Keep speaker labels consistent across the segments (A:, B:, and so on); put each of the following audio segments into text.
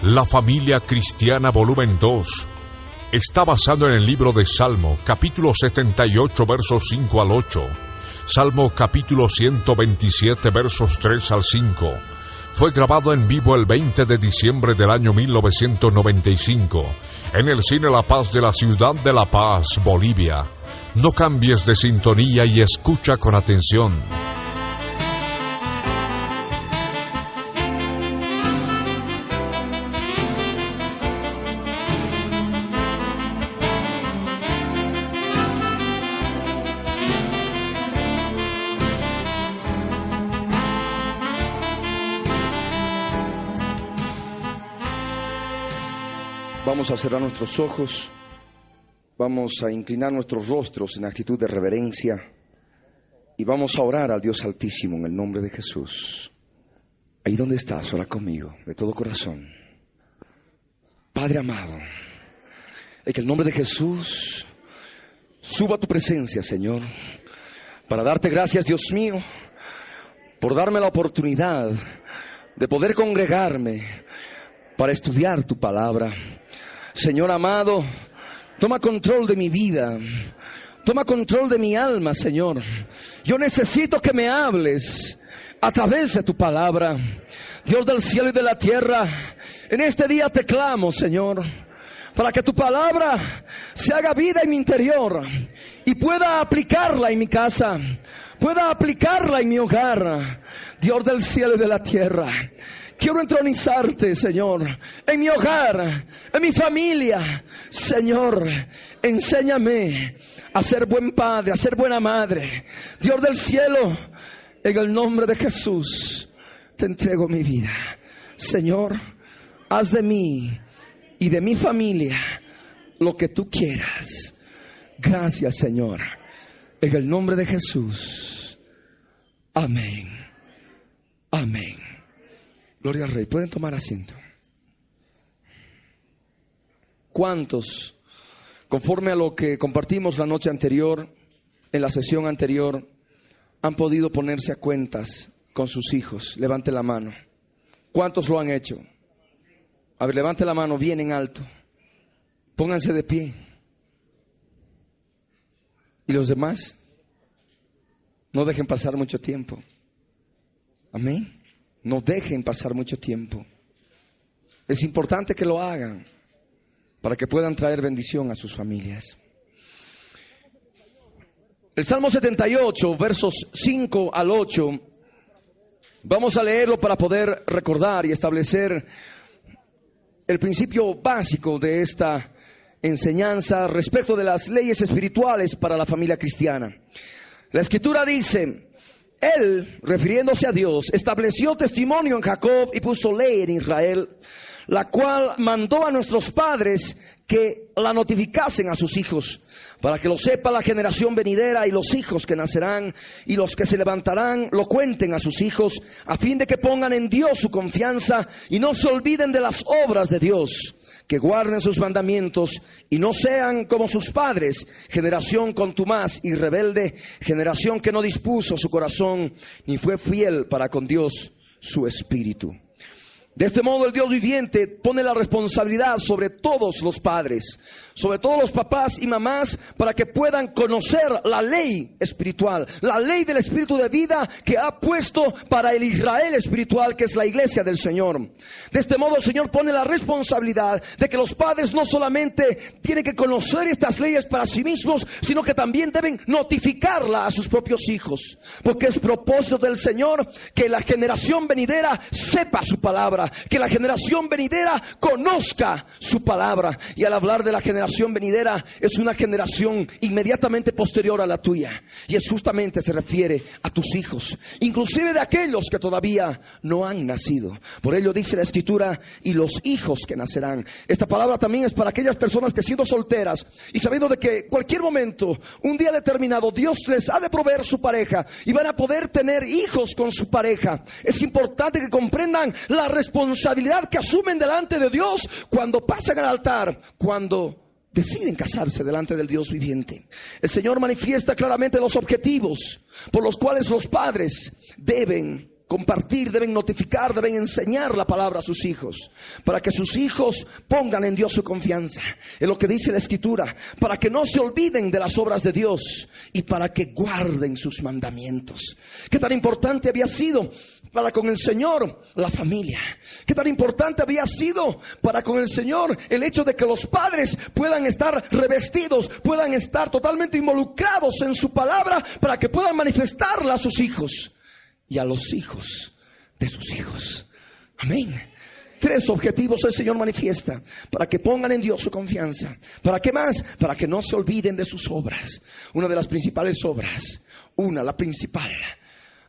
A: La Familia Cristiana Volumen 2 está basado en el libro de Salmo, capítulo 78, versos 5 al 8. Salmo capítulo 127, versos 3 al 5. Fue grabado en vivo el 20 de diciembre del año 1995 en el Cine La Paz de la ciudad de La Paz, Bolivia. No cambies de sintonía y escucha con atención.
B: Vamos a cerrar nuestros ojos, vamos a inclinar nuestros rostros en actitud de reverencia y vamos a orar al Dios Altísimo en el nombre de Jesús. Ahí donde estás, ora conmigo, de todo corazón. Padre amado, en el nombre de Jesús, subo a tu presencia, Señor, para darte gracias, Dios mío, por darme la oportunidad de poder congregarme para estudiar tu palabra. Señor amado, toma control de mi vida, toma control de mi alma, Señor. Yo necesito que me hables a través de tu palabra. Dios del cielo y de la tierra, en este día te clamo, Señor, para que tu palabra se haga vida en mi interior y pueda aplicarla en mi casa, pueda aplicarla en mi hogar. Dios del cielo y de la tierra, quiero entronizarte, Señor, en mi hogar, en mi familia. Señor, enséñame a ser buen padre, a ser buena madre. Dios del cielo, en el nombre de Jesús, te entrego mi vida. Señor, haz de mí y de mi familia lo que tú quieras. Gracias, Señor, en el nombre de Jesús. Amén. Amén. Gloria al Rey. Pueden tomar asiento. ¿Cuántos, conforme a lo que compartimos la noche anterior, en la sesión anterior, han podido ponerse a cuentas con sus hijos? Levante la mano. ¿Cuántos lo han hecho? A ver, levante la mano bien en alto. Pónganse de pie. ¿Y los demás? No dejen pasar mucho tiempo. Amén. No dejen pasar mucho tiempo. Es importante que lo hagan para que puedan traer bendición a sus familias. El Salmo 78, versos 5 al 8, vamos a leerlo para poder recordar y establecer el principio básico de esta enseñanza respecto de las leyes espirituales para la familia cristiana. La Escritura dice: Él, refiriéndose a Dios, estableció testimonio en Jacob y puso ley en Israel, la cual mandó a nuestros padres que la notificasen a sus hijos, para que lo sepa la generación venidera y los hijos que nacerán, y los que se levantarán lo cuenten a sus hijos, a fin de que pongan en Dios su confianza y no se olviden de las obras de Dios, que guarden sus mandamientos y no sean como sus padres, generación contumaz y rebelde, generación que no dispuso su corazón ni fue fiel para con Dios su espíritu. De este modo el Dios viviente pone la responsabilidad sobre todos los padres, sobre todos los papás y mamás, para que puedan conocer la ley espiritual, la ley del espíritu de vida que ha puesto para el Israel espiritual, que es la iglesia del Señor. De este modo el Señor pone la responsabilidad de que los padres no solamente tienen que conocer estas leyes para sí mismos, sino que también deben notificarla a sus propios hijos, porque es propósito del Señor que la generación venidera sepa su palabra, que la generación venidera conozca su palabra. Y al hablar de la generación venidera, es una generación inmediatamente posterior a la tuya, y es justamente, se refiere a tus hijos, inclusive de aquellos que todavía no han nacido. Por ello dice la Escritura: y los hijos que nacerán. Esta palabra también es para aquellas personas que, siendo solteras y sabiendo de que cualquier momento, un día determinado, Dios les ha de proveer su pareja y van a poder tener hijos con su pareja, es importante que comprendan la responsabilidad que asumen delante de Dios cuando pasan al altar, cuando deciden casarse delante del Dios viviente. El Señor manifiesta claramente los objetivos por los cuales los padres deben compartir, deben notificar, deben enseñar la palabra a sus hijos, para que sus hijos pongan en Dios su confianza, en lo que dice la Escritura, para que no se olviden de las obras de Dios y para que guarden sus mandamientos. Qué tan importante había sido para con el Señor la familia. Qué tan importante había sido para con el Señor el hecho de que los padres puedan estar revestidos, puedan estar totalmente involucrados en su palabra, para que puedan manifestarla a sus hijos y a los hijos de sus hijos. Amén. 3 objetivos el Señor manifiesta: para que pongan en Dios su confianza. ¿Para qué más? Para que no se olviden de sus obras. Una de las principales obras, la principal,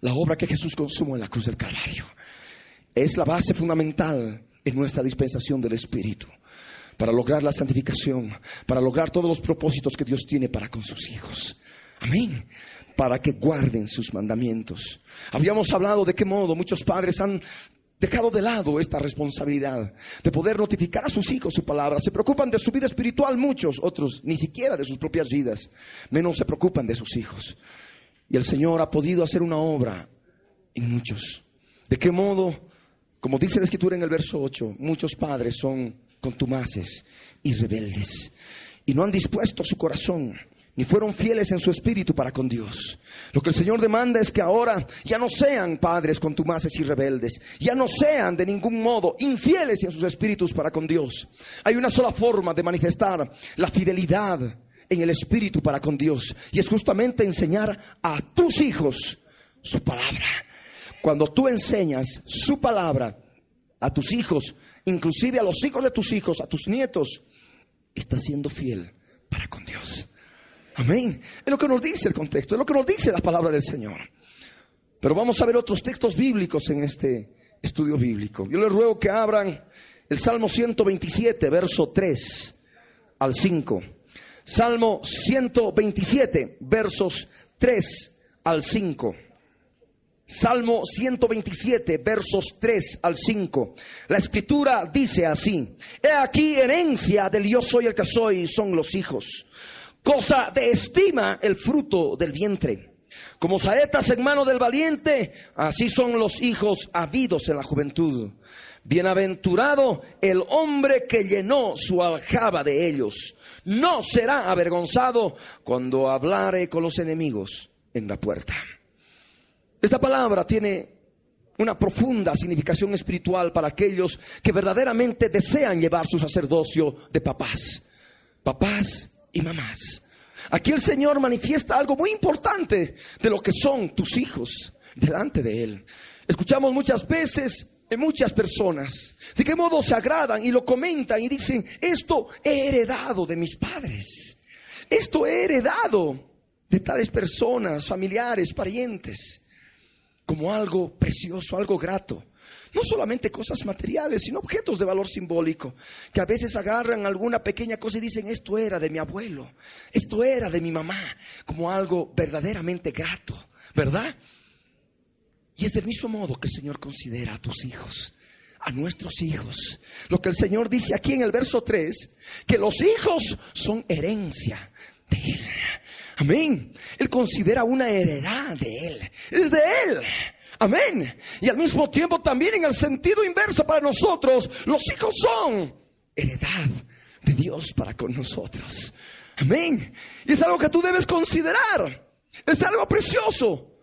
B: la obra que Jesús consumó en la cruz del Calvario, es la base fundamental en nuestra dispensación del Espíritu, para lograr la santificación, para lograr todos los propósitos que Dios tiene para con sus hijos. Amén. Para que guarden sus mandamientos. Habíamos hablado de qué modo muchos padres han dejado de lado esta responsabilidad de poder notificar a sus hijos su palabra. Se preocupan de su vida espiritual muchos, otros ni siquiera de sus propias vidas, menos se preocupan de sus hijos. Y el Señor ha podido hacer una obra en muchos. ¿De qué modo? Como dice la Escritura en el verso 8, muchos padres son contumaces y rebeldes, y no han dispuesto su corazón, ni fueron fieles en su espíritu para con Dios. Lo que el Señor demanda es que ahora ya no sean padres contumaces y rebeldes, ya no sean de ningún modo infieles en sus espíritus para con Dios. Hay una sola forma de manifestar la fidelidad en el espíritu para con Dios, y es justamente enseñar a tus hijos su palabra. Cuando tú enseñas su palabra a tus hijos, inclusive a los hijos de tus hijos, a tus nietos, estás siendo fiel para con Dios. Amén. Es lo que nos dice el contexto, es lo que nos dice la palabra del Señor. Pero vamos a ver otros textos bíblicos en este estudio bíblico. Yo les ruego que abran el Salmo 127, verso 3 al 5. Salmo 127, versos 3 al 5. Salmo 127, versos 3 al 5. La Escritura dice así: He aquí, herencia del yo soy el que soy son los hijos. Cosa de estima el fruto del vientre. Como saetas en mano del valiente, así son los hijos habidos en la juventud. Bienaventurado el hombre que llenó su aljaba de ellos. No será avergonzado cuando hablare con los enemigos en la puerta. Esta palabra tiene una profunda significación espiritual para aquellos que verdaderamente desean llevar su sacerdocio de papás y mamás. Aquí el Señor manifiesta algo muy importante de lo que son tus hijos delante de Él. Escuchamos muchas veces en muchas personas de qué modo se agradan y lo comentan y dicen: esto he heredado de mis padres, esto he heredado de tales personas, familiares, parientes, como algo precioso, algo grato. No solamente cosas materiales, sino objetos de valor simbólico, que a veces agarran alguna pequeña cosa y dicen: esto era de mi abuelo, esto era de mi mamá, como algo verdaderamente grato, ¿verdad? Y es del mismo modo que el Señor considera a tus hijos, a nuestros hijos. Lo que el Señor dice aquí en el verso 3, que los hijos son herencia de Él. Amén. Él considera una heredad de Él, es de Él. Amén. Y al mismo tiempo también en el sentido inverso para nosotros, los hijos son heredad de Dios para con nosotros. Amén. Y es algo que tú debes considerar. Es algo precioso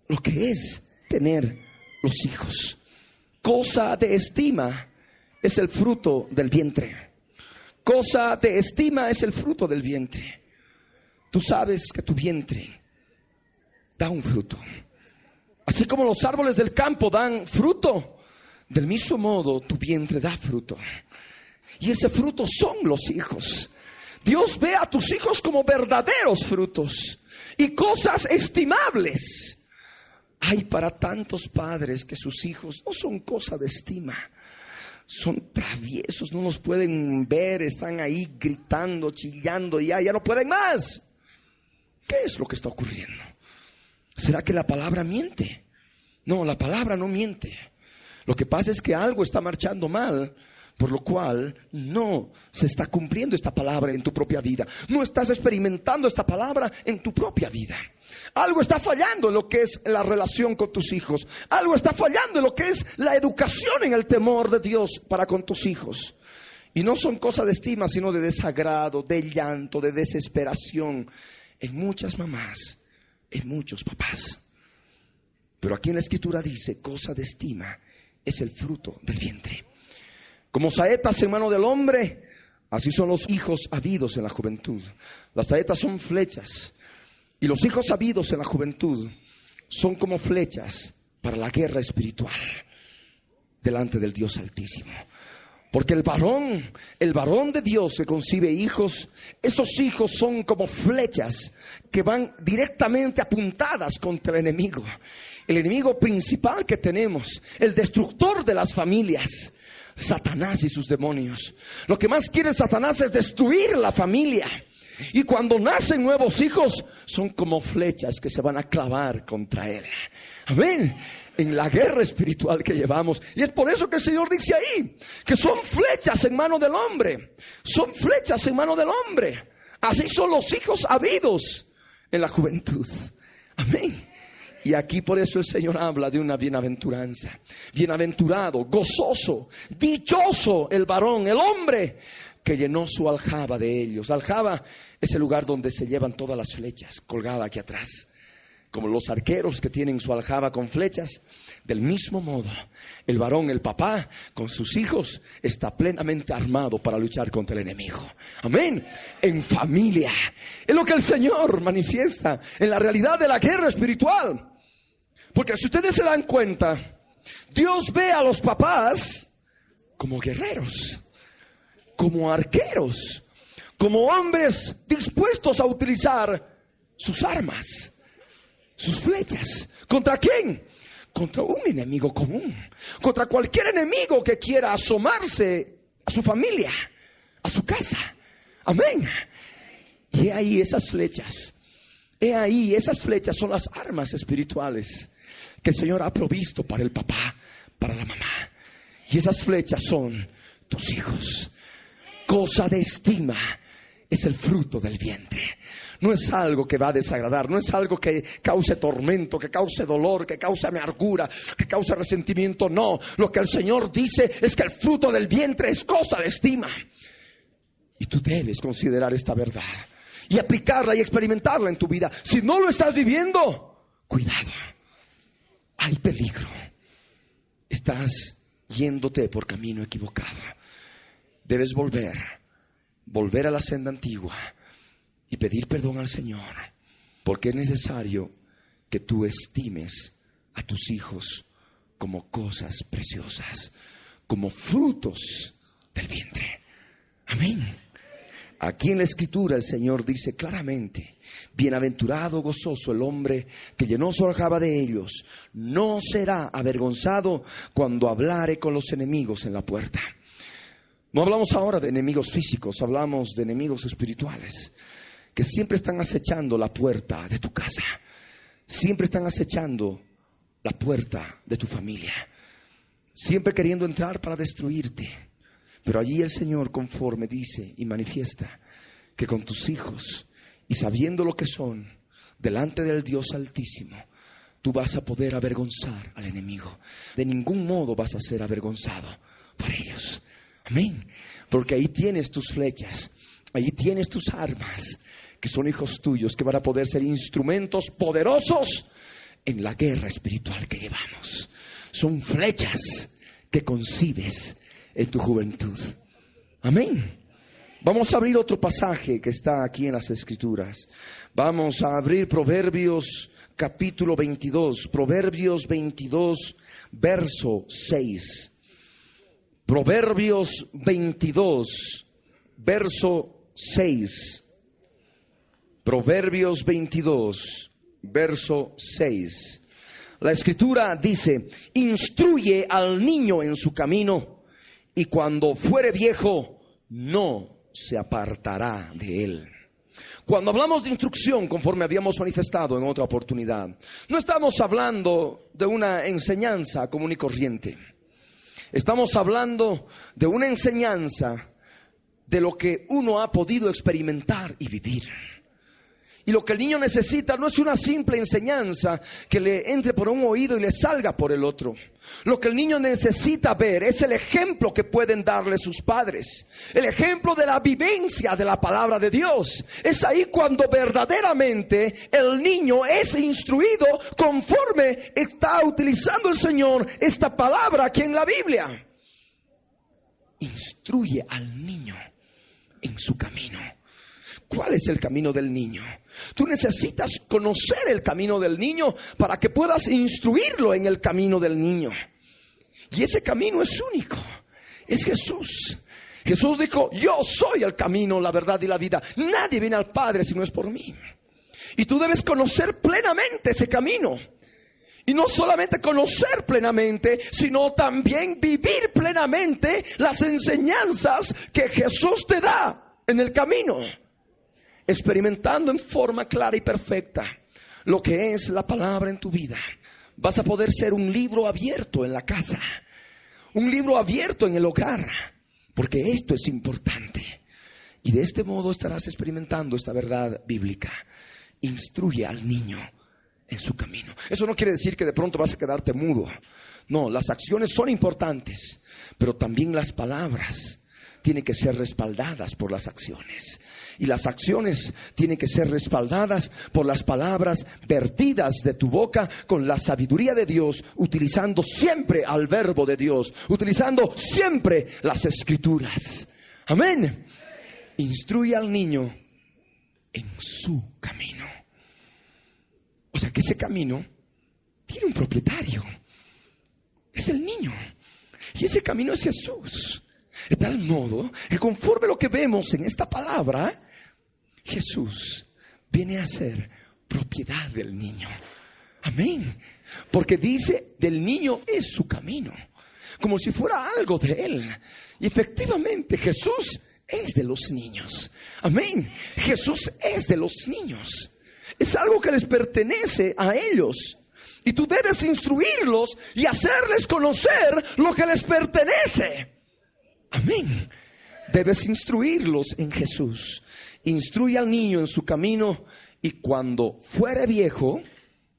B: lo que es tener los hijos. Cosa de estima es el fruto del vientre. Cosa de estima es el fruto del vientre. Tú sabes que tu vientre da un fruto. Así como los árboles del campo dan fruto, del mismo modo tu vientre da fruto. Y ese fruto son los hijos. Dios ve a tus hijos como verdaderos frutos y cosas estimables. Hay para tantos padres que sus hijos no son cosa de estima. Son traviesos, no los pueden ver, están ahí gritando, chillando, ya no pueden más. ¿Qué es lo que está ocurriendo? ¿Será que la palabra miente? No, la palabra no miente. Lo que pasa es que algo está marchando mal, por lo cual no se está cumpliendo esta palabra en tu propia vida. No estás experimentando esta palabra en tu propia vida. Algo está fallando en lo que es la relación con tus hijos. Algo está fallando en lo que es la educación en el temor de Dios para con tus hijos. Y no son cosas de estima, sino de desagrado, de llanto, de desesperación en muchas mamás, en muchos papás. Pero aquí en la Escritura dice, cosa de estima es el fruto del vientre. Como saetas en mano del hombre, así son los hijos habidos en la juventud. Las saetas son flechas, y los hijos habidos en la juventud son como flechas para la guerra espiritual delante del Dios Altísimo. Porque el varón de Dios que concibe hijos, esos hijos son como flechas que van directamente apuntadas contra el enemigo. El enemigo principal que tenemos, el destructor de las familias, Satanás y sus demonios. Lo que más quiere Satanás es destruir la familia. Y cuando nacen nuevos hijos, son como flechas que se van a clavar contra él. Amén. En la guerra espiritual que llevamos. Y es por eso que el Señor dice ahí, que son flechas en mano del hombre. Son flechas en mano del hombre. Así son los hijos habidos en la juventud. Amén. Y aquí por eso el Señor habla de una bienaventuranza. Bienaventurado, gozoso, dichoso el varón, el hombre que llenó su aljaba de ellos. Aljaba es el lugar donde se llevan todas las flechas, colgada aquí atrás. Como los arqueros que tienen su aljaba con flechas, del mismo modo, el varón, el papá, con sus hijos, está plenamente armado para luchar contra el enemigo. Amén. En familia. Es lo que el Señor manifiesta en la realidad de la guerra espiritual. Porque si ustedes se dan cuenta, Dios ve a los papás como guerreros, como arqueros, como hombres dispuestos a utilizar sus armas, sus flechas. ¿Contra quién? Contra un enemigo común, contra cualquier enemigo que quiera asomarse a su familia, a su casa. Amén. Y he ahí esas flechas. He ahí esas flechas son las armas espirituales que el Señor ha provisto para el papá, para la mamá. Y esas flechas son tus hijos. Cosa de estima es el fruto del vientre. No es algo que va a desagradar, no es algo que cause tormento, que cause dolor, que cause amargura, que cause resentimiento. No, lo que el Señor dice es que el fruto del vientre es cosa de estima. Y tú debes considerar esta verdad y aplicarla y experimentarla en tu vida. Si no lo estás viviendo, cuidado, hay peligro. Estás yéndote por camino equivocado. Debes volver a la senda antigua y pedir perdón al Señor, porque es necesario que tú estimes a tus hijos como cosas preciosas, como frutos del vientre. Amén. Aquí en la Escritura el Señor dice claramente: bienaventurado, gozoso el hombre que llenó su aljaba de ellos, no será avergonzado cuando hablare con los enemigos en la puerta. No hablamos ahora de enemigos físicos, hablamos de enemigos espirituales que siempre están acechando la puerta de tu casa, siempre están acechando la puerta de tu familia, siempre queriendo entrar para destruirte. Pero allí el Señor conforme dice y manifiesta que con tus hijos y sabiendo lo que son delante del Dios Altísimo, tú vas a poder avergonzar al enemigo. De ningún modo vas a ser avergonzado por ellos. Amén. Porque ahí tienes tus flechas, ahí tienes tus armas, que son hijos tuyos, que van a poder ser instrumentos poderosos en la guerra espiritual que llevamos. Son flechas que concibes en tu juventud. Amén. Vamos a abrir otro pasaje que está aquí en las Escrituras. Vamos a abrir Proverbios capítulo 22. Proverbios 22, verso 6. Proverbios 22, verso 6. Proverbios 22, verso 6. La Escritura dice: instruye al niño en su camino, y cuando fuere viejo, no se apartará de él. Cuando hablamos de instrucción, conforme habíamos manifestado en otra oportunidad, no estamos hablando de una enseñanza común y corriente. Estamos hablando de una enseñanza de lo que uno ha podido experimentar y vivir. Y lo que el niño necesita no es una simple enseñanza que le entre por un oído y le salga por el otro. Lo que el niño necesita ver es el ejemplo que pueden darle sus padres. El ejemplo de la vivencia de la palabra de Dios. Es ahí cuando verdaderamente el niño es instruido conforme está utilizando el Señor esta palabra aquí en la Biblia. Instruye al niño en su camino. ¿Cuál es el camino del niño? Tú necesitas conocer el camino del niño para que puedas instruirlo en el camino del niño. Y ese camino es único. Es Jesús. Jesús dijo: yo soy el camino, la verdad y la vida. Nadie viene al Padre si no es por mí. Y tú debes conocer plenamente ese camino. Y no solamente conocer plenamente, sino también vivir plenamente las enseñanzas que Jesús te da en el camino. Experimentando en forma clara y perfecta lo que es la palabra en tu vida. Vas a poder ser un libro abierto en la casa, un libro abierto en el hogar, porque esto es importante. Y de este modo estarás experimentando esta verdad bíblica. Instruye al niño en su camino. Eso no quiere decir que de pronto vas a quedarte mudo. No, las acciones son importantes, pero también las palabras tienen que ser respaldadas por las acciones. Y las acciones tienen que ser respaldadas por las palabras vertidas de tu boca con la sabiduría de Dios, utilizando siempre al verbo de Dios, utilizando siempre las escrituras. Amén. Instruye al niño en su camino. O sea que ese camino tiene un propietario. Es el niño. Y ese camino es Jesús. De tal modo que conforme lo que vemos en esta palabra, Jesús viene a ser propiedad del niño. Amén. Porque dice, del niño es su camino, como si fuera algo de él. Y efectivamente Jesús es de los niños. Amén. Jesús es de los niños. Es algo que les pertenece a ellos. Y tú debes instruirlos y hacerles conocer lo que les pertenece. Amén. Debes instruirlos en Jesús. Instruye al niño en su camino, y cuando fuere viejo,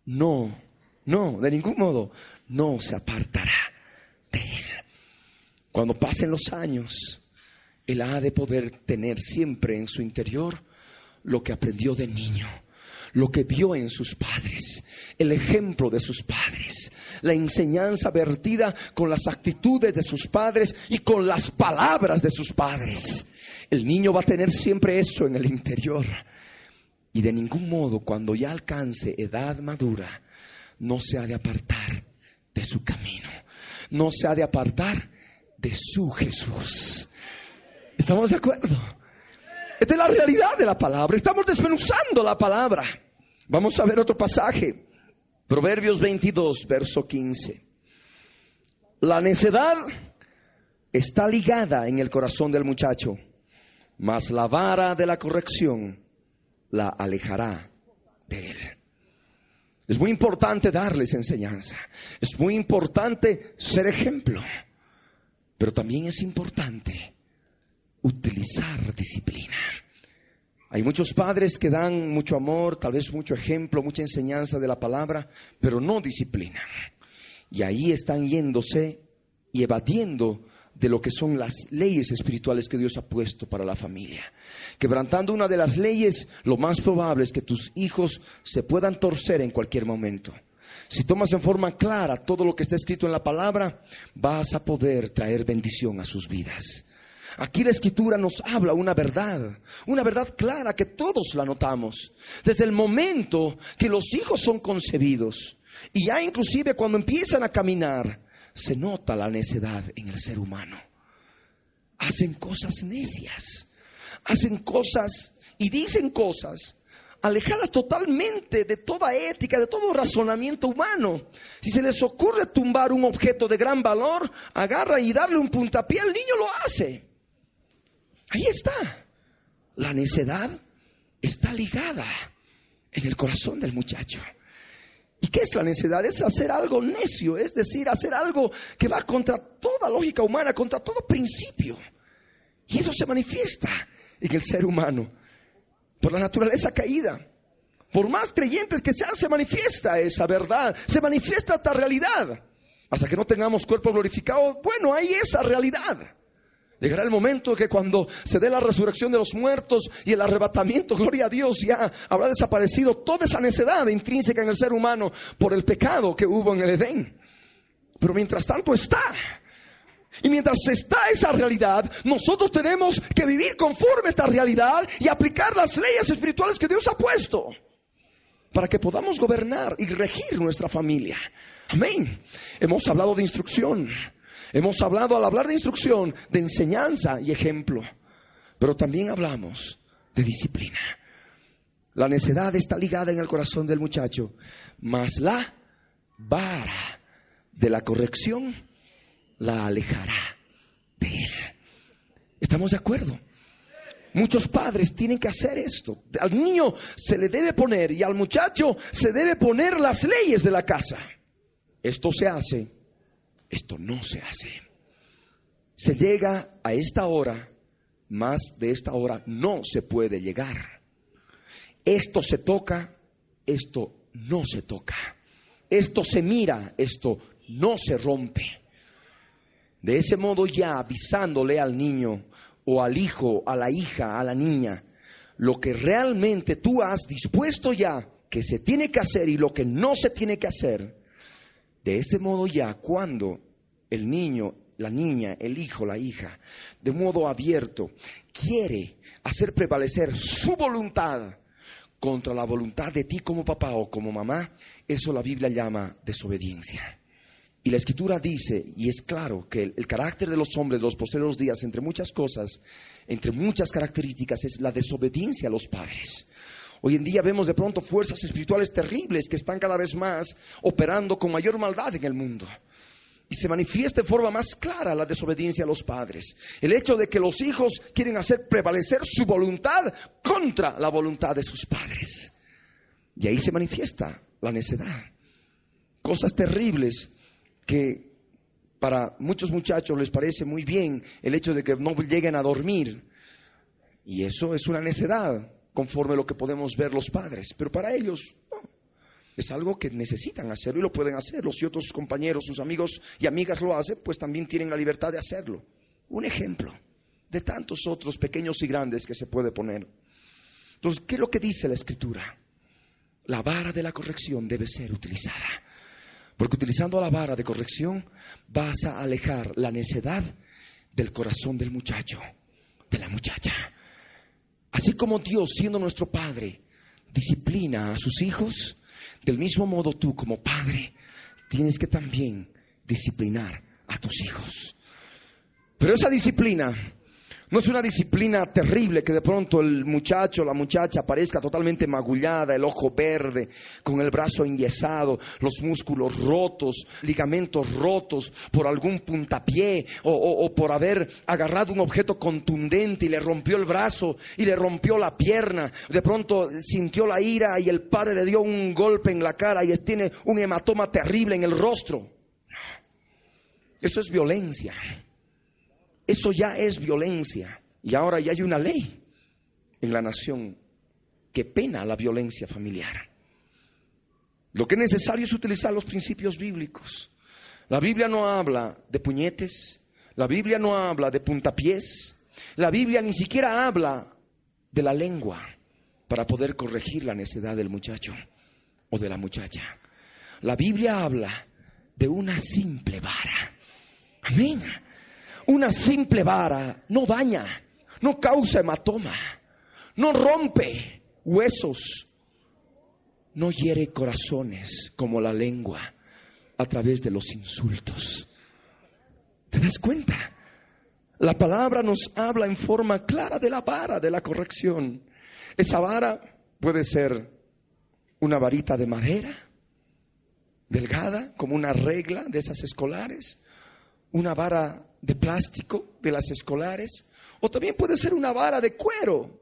B: no, de ningún modo, no se apartará de él. Cuando pasen los años, él ha de poder tener siempre en su interior lo que aprendió de niño, lo que vio en sus padres, el ejemplo de sus padres, la enseñanza vertida con las actitudes de sus padres y con las palabras de sus padres. El niño va a tener siempre eso en el interior. Y de ningún modo, cuando ya alcance edad madura, no se ha de apartar de su camino. No se ha de apartar de su Jesús. ¿Estamos de acuerdo? Esta es la realidad de la palabra. Estamos desmenuzando la palabra. Vamos a ver otro pasaje. Proverbios 22, verso 15. La necedad está ligada en el corazón del muchacho, mas la vara de la corrección la alejará de él. Es muy importante darles enseñanza. Es muy importante ser ejemplo. Pero también es importante utilizar disciplina. Hay muchos padres que dan mucho amor, tal vez mucho ejemplo, mucha enseñanza de la palabra, pero no disciplinan. Y ahí están yéndose y evadiendo de lo que son las leyes espirituales que Dios ha puesto para la familia. Quebrantando una de las leyes, lo más probable es que tus hijos se puedan torcer en cualquier momento. Si tomas en forma clara todo lo que está escrito en la palabra, vas a poder traer bendición a sus vidas. Aquí la Escritura nos habla una verdad clara que todos la notamos. Desde el momento que los hijos son concebidos, y ya inclusive cuando empiezan a caminar, se nota la necedad en el ser humano. Hacen cosas necias, hacen cosas y dicen cosas alejadas totalmente de toda ética, de todo razonamiento humano. Si se les ocurre tumbar un objeto de gran valor, agarra y darle un puntapié, el niño lo hace. Ahí está. La necedad está ligada en el corazón del muchacho. ¿Y qué es la necedad? Es hacer algo necio, es decir, hacer algo que va contra toda lógica humana, contra todo principio. Y eso se manifiesta en el ser humano por la naturaleza caída. Por más creyentes que sean, se manifiesta esa verdad, se manifiesta esta realidad. Hasta que no tengamos cuerpo glorificado, bueno, hay esa realidad. Llegará el momento que cuando se dé la resurrección de los muertos y el arrebatamiento, gloria a Dios, ya habrá desaparecido toda esa necedad intrínseca en el ser humano por el pecado que hubo en el Edén. Pero mientras tanto está. Y mientras está esa realidad, nosotros tenemos que vivir conforme a esta realidad y aplicar las leyes espirituales que Dios ha puesto, para que podamos gobernar y regir nuestra familia. Amén. Hemos hablado de instrucción. Hemos hablado, al hablar de instrucción, de enseñanza y ejemplo. Pero también hablamos de disciplina. La necedad está ligada en el corazón del muchacho, mas la vara de la corrección la alejará de él. ¿Estamos de acuerdo? Muchos padres tienen que hacer esto. Al niño se le debe poner y al muchacho se debe poner las leyes de la casa. Esto se hace, esto no se hace. Se llega a esta hora, más de esta hora no se puede llegar. Esto se toca, esto no se toca. Esto se mira, esto no se rompe. De ese modo, ya avisándole al niño o al hijo, a la hija, a la niña, lo que realmente tú has dispuesto ya que se tiene que hacer y lo que no se tiene que hacer. De este modo, ya cuando el niño, la niña, el hijo, la hija, de modo abierto, quiere hacer prevalecer su voluntad contra la voluntad de ti como papá o como mamá, eso la Biblia llama desobediencia. Y la Escritura dice, y es claro, que el carácter de los hombres de los posteriores días, entre muchas cosas, entre muchas características, es la desobediencia a los padres. Hoy en día vemos de pronto fuerzas espirituales terribles que están cada vez más operando con mayor maldad en el mundo. Y se manifiesta de forma más clara la desobediencia a los padres. El hecho de que los hijos quieren hacer prevalecer su voluntad contra la voluntad de sus padres. Y ahí se manifiesta la necedad. Cosas terribles que para muchos muchachos les parece muy bien el hecho de que no lleguen a dormir. Y eso es una necedad, conforme a lo que podemos ver los padres. Pero para ellos, no. Es algo que necesitan hacerlo y lo pueden hacerlo. Si otros compañeros, sus amigos y amigas lo hacen, pues también tienen la libertad de hacerlo. Un ejemplo de tantos otros pequeños y grandes que se puede poner. Entonces, ¿qué es lo que dice la Escritura? La vara de la corrección debe ser utilizada. Porque utilizando la vara de corrección vas a alejar la necedad del corazón del muchacho, de la muchacha. Así como Dios, siendo nuestro Padre, disciplina a sus hijos, del mismo modo tú como padre tienes que también disciplinar a tus hijos. Pero esa disciplina no es una disciplina terrible que de pronto el muchacho o la muchacha aparezca totalmente magullada, el ojo verde, con el brazo enyesado, los músculos rotos, ligamentos rotos por algún puntapié o por haber agarrado un objeto contundente y le rompió el brazo y le rompió la pierna. De pronto sintió la ira y el padre le dio un golpe en la cara y tiene un hematoma terrible en el rostro. Eso es violencia. Eso ya es violencia. Y ahora ya hay una ley en la nación que pena la violencia familiar. Lo que es necesario es utilizar los principios bíblicos. La Biblia no habla de puñetes. La Biblia no habla de puntapiés. La Biblia ni siquiera habla de la lengua para poder corregir la necedad del muchacho o de la muchacha. La Biblia habla de una simple vara. Amén. Una simple vara no daña, no causa hematoma, no rompe huesos, no hiere corazones como la lengua a través de los insultos. ¿Te das cuenta? La palabra nos habla en forma clara de la vara de la corrección. Esa vara puede ser una varita de madera, delgada, como una regla de esas escolares, una vara de plástico de las escolares, o también puede ser una vara de cuero.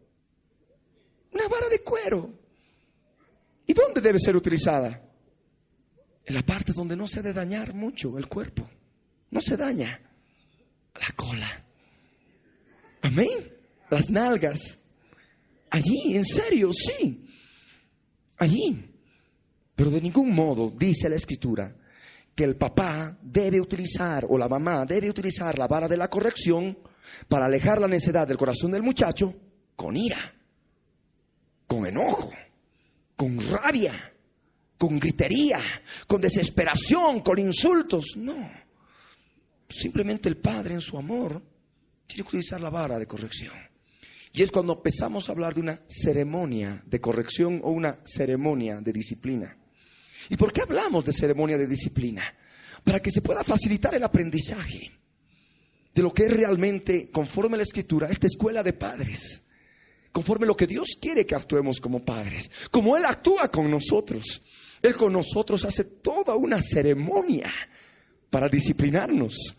B: Una vara de cuero. ¿Y dónde debe ser utilizada? En la parte donde no se ha de dañar mucho el cuerpo. No se daña. La cola. Amén. Las nalgas. Allí, en serio, sí. allí. Pero de ningún modo dice la Escritura que el papá debe utilizar, o la mamá debe utilizar la vara de la corrección para alejar la necedad del corazón del muchacho con ira, con enojo, con rabia, con gritería, con desesperación, con insultos. No, simplemente el padre en su amor tiene que utilizar la vara de corrección. Y es cuando empezamos a hablar de una ceremonia de corrección o una ceremonia de disciplina. ¿Y por qué hablamos de ceremonia de disciplina? Para que se pueda facilitar el aprendizaje de lo que es realmente, conforme a la Escritura, esta escuela de padres. Conforme a lo que Dios quiere que actuemos como padres. Como Él actúa con nosotros. Él con nosotros hace toda una ceremonia para disciplinarnos.